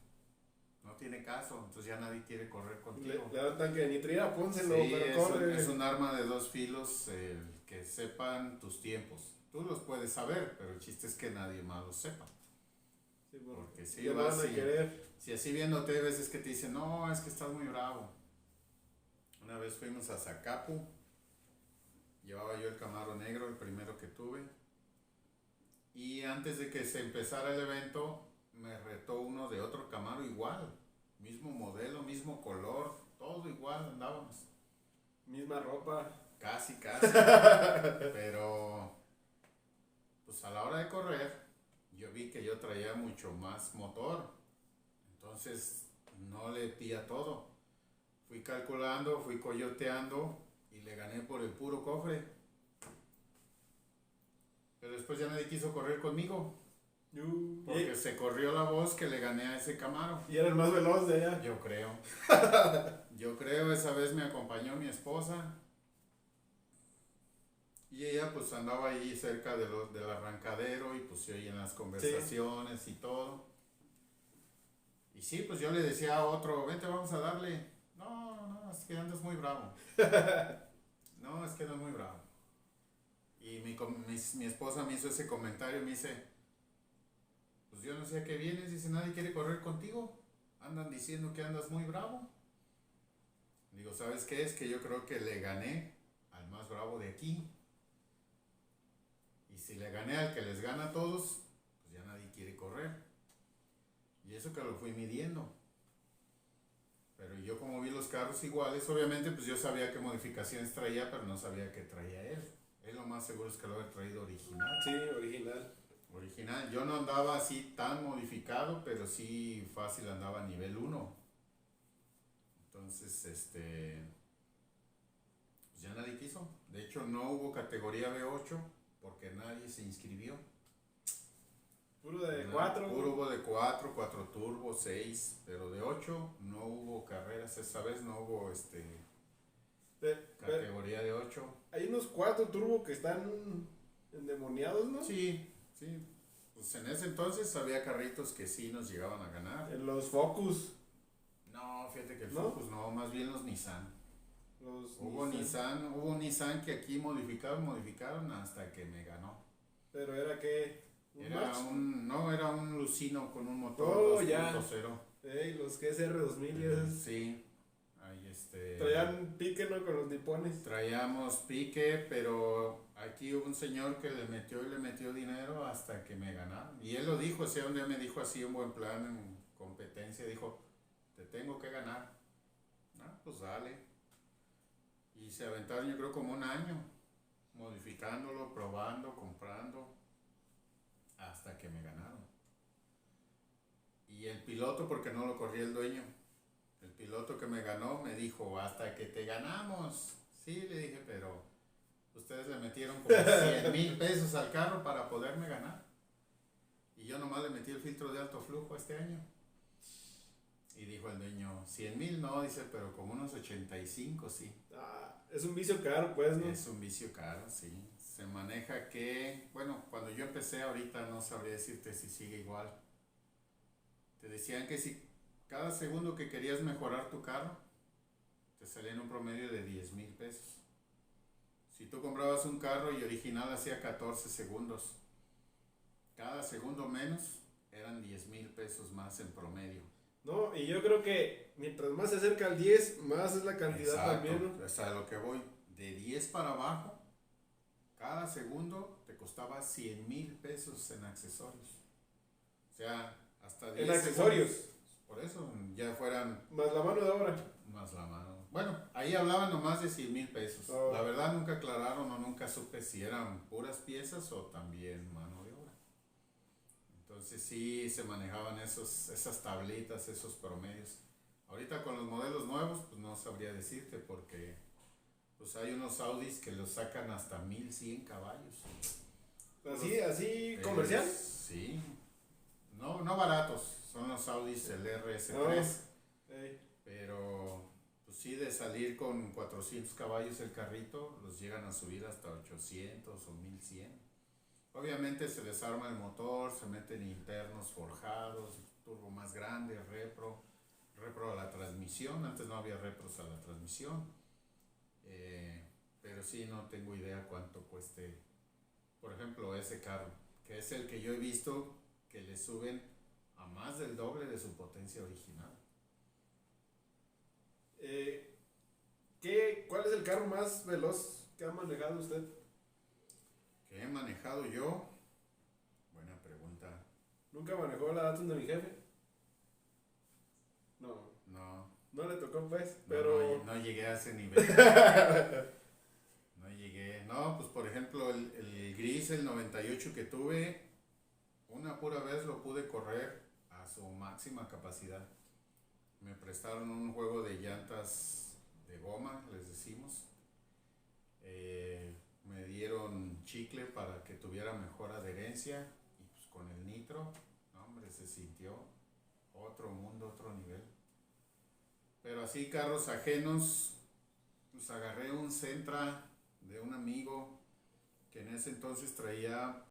no tiene caso, entonces ya nadie quiere correr contigo. Le dan tanque de nitrina, pónselo, Sí, pero corre. es un arma de dos filos, que sepan tus tiempos. Tú los puedes saber, pero el chiste es que nadie más los sepa. Sí, porque si ya vas van a querer. si así viéndote hay veces que te dicen, no, es que estás muy bravo. Una vez fuimos a Zacapu, llevaba yo el Camaro negro, el primero que tuve, y antes de que se empezara el evento me retó uno de otro Camaro igual, mismo modelo, mismo color, todo igual andábamos. Misma ropa. Casi, pero pues a la hora de correr yo vi que yo traía mucho más motor, entonces no le di a todo. Fui calculando, fui coyoteando y le gané por el puro cofre. Pero después ya nadie quiso correr conmigo. Porque se corrió la voz que le gané a ese Camaro. Y era el más veloz de allá. Yo creo, esa vez me acompañó mi esposa. Y ella pues andaba ahí cerca del arrancadero y pues se oían las conversaciones y todo. Y sí, pues yo le decía a otro, vente, vamos a darle. No, es que andas muy bravo. No, es que no es muy bravo. Y mi esposa me hizo ese comentario, me dice, pues yo no sé a qué vienes, dice, nadie quiere correr contigo. Andan diciendo que andas muy bravo. Digo, ¿sabes qué? Es que yo creo que le gané al más bravo de aquí. Y si le gané al que les gana a todos, pues ya nadie quiere correr. Y eso que lo fui midiendo. Pero yo como vi los carros iguales, obviamente pues yo sabía qué modificaciones traía, pero no sabía qué traía él. Él lo más seguro es que lo había traído original. Sí, original. Original. Yo no andaba así tan modificado, pero sí fácil andaba a nivel 1. Entonces, pues ya nadie quiso. De hecho, no hubo categoría B8 porque nadie se inscribió. Puro de 4. Puro hubo de 4 turbo, 6, pero de 8 no hubo carreras. Esa vez no hubo categoría de 8. Hay unos 4 turbo que están endemoniados, ¿no? Sí. Pues en ese entonces había carritos que sí nos llegaban a ganar. En los Focus. No, fíjate que el ¿No? Focus no, más bien los Nissan. Hubo Nissan. Nissan que aquí modificaron hasta que me ganó. Pero era que era un Lucino con un motor 2.0. Los GSR 2000 Sí, Ahí Traían pique, ¿no? Con los nipones. traíamos pique, pero aquí hubo un señor que le metió y le metió dinero hasta que me ganaron. Y él lo dijo, ese un día me dijo así un buen plan en competencia, dijo, te tengo que ganar. Ah, pues dale. Y se aventaron yo creo como un año, modificándolo, probando, comprando, hasta que me ganaron. Y el piloto, porque no lo corría el dueño, el piloto que me ganó me dijo, hasta que te ganamos. Sí, le dije, pero ustedes le metieron como 100,000 pesos al carro para poderme ganar. Y yo nomás le metí el filtro de alto flujo este año. Y dijo el dueño, 100,000 no, dice, pero como unos 85 sí. Ah, es un vicio caro, pues, ¿no? Es un vicio caro, sí. Se maneja que, bueno, cuando yo empecé ahorita no sabría decirte si sigue igual. Te decían que si cada segundo que querías mejorar tu carro, te salía en un promedio de 10,000 pesos. Si tú comprabas un carro y original hacía 14 segundos, cada segundo menos eran 10,000 pesos más en promedio. No, y yo creo que mientras más se acerca al 10, más es la cantidad. Exacto, también, ¿no? hasta lo que voy, de 10 para abajo, cada segundo te costaba 100,000 pesos en accesorios. O sea, hasta 10 En accesorios, segundos. Por eso, ya fueran más la mano de obra. más la mano. Bueno, ahí hablaban nomás de 100,000 pesos. Oh. La verdad nunca aclararon o nunca supe si eran puras piezas o también mano de obra. Entonces sí se manejaban esas tablitas, esos promedios. Ahorita con los modelos nuevos, pues no sabría decirte porque pues hay unos Audis que los sacan hasta 1100 caballos. Así comercial. Sí. No baratos, son los Audis el RS3. Ey. Pero pues sí, de salir con 400 caballos el carrito, los llegan a subir hasta 800 o 1100. Obviamente se desarma el motor, se meten internos forjados, turbo más grande, repro a la transmisión. Antes no había repros a la transmisión. Pero sí, no tengo idea cuánto cueste, por ejemplo, ese carro, que es el que yo he visto que le suben a más del doble de su potencia original. ¿Cuál es el carro más veloz que ha manejado usted? ¿Qué he manejado yo? Buena pregunta. ¿Nunca manejó la Datsun de mi jefe? No, No, no le tocó pues, no, pero... no llegué a ese nivel. No llegué. No, pues por ejemplo el gris, el 98 que tuve, una pura vez lo pude correr a su máxima capacidad. Me prestaron un juego de llantas de goma, les decimos. Me dieron chicle para que tuviera mejor adherencia y pues con el nitro, no, hombre, se sintió otro mundo, otro nivel. Pero así carros ajenos, pues agarré un Sentra de un amigo que en ese entonces traía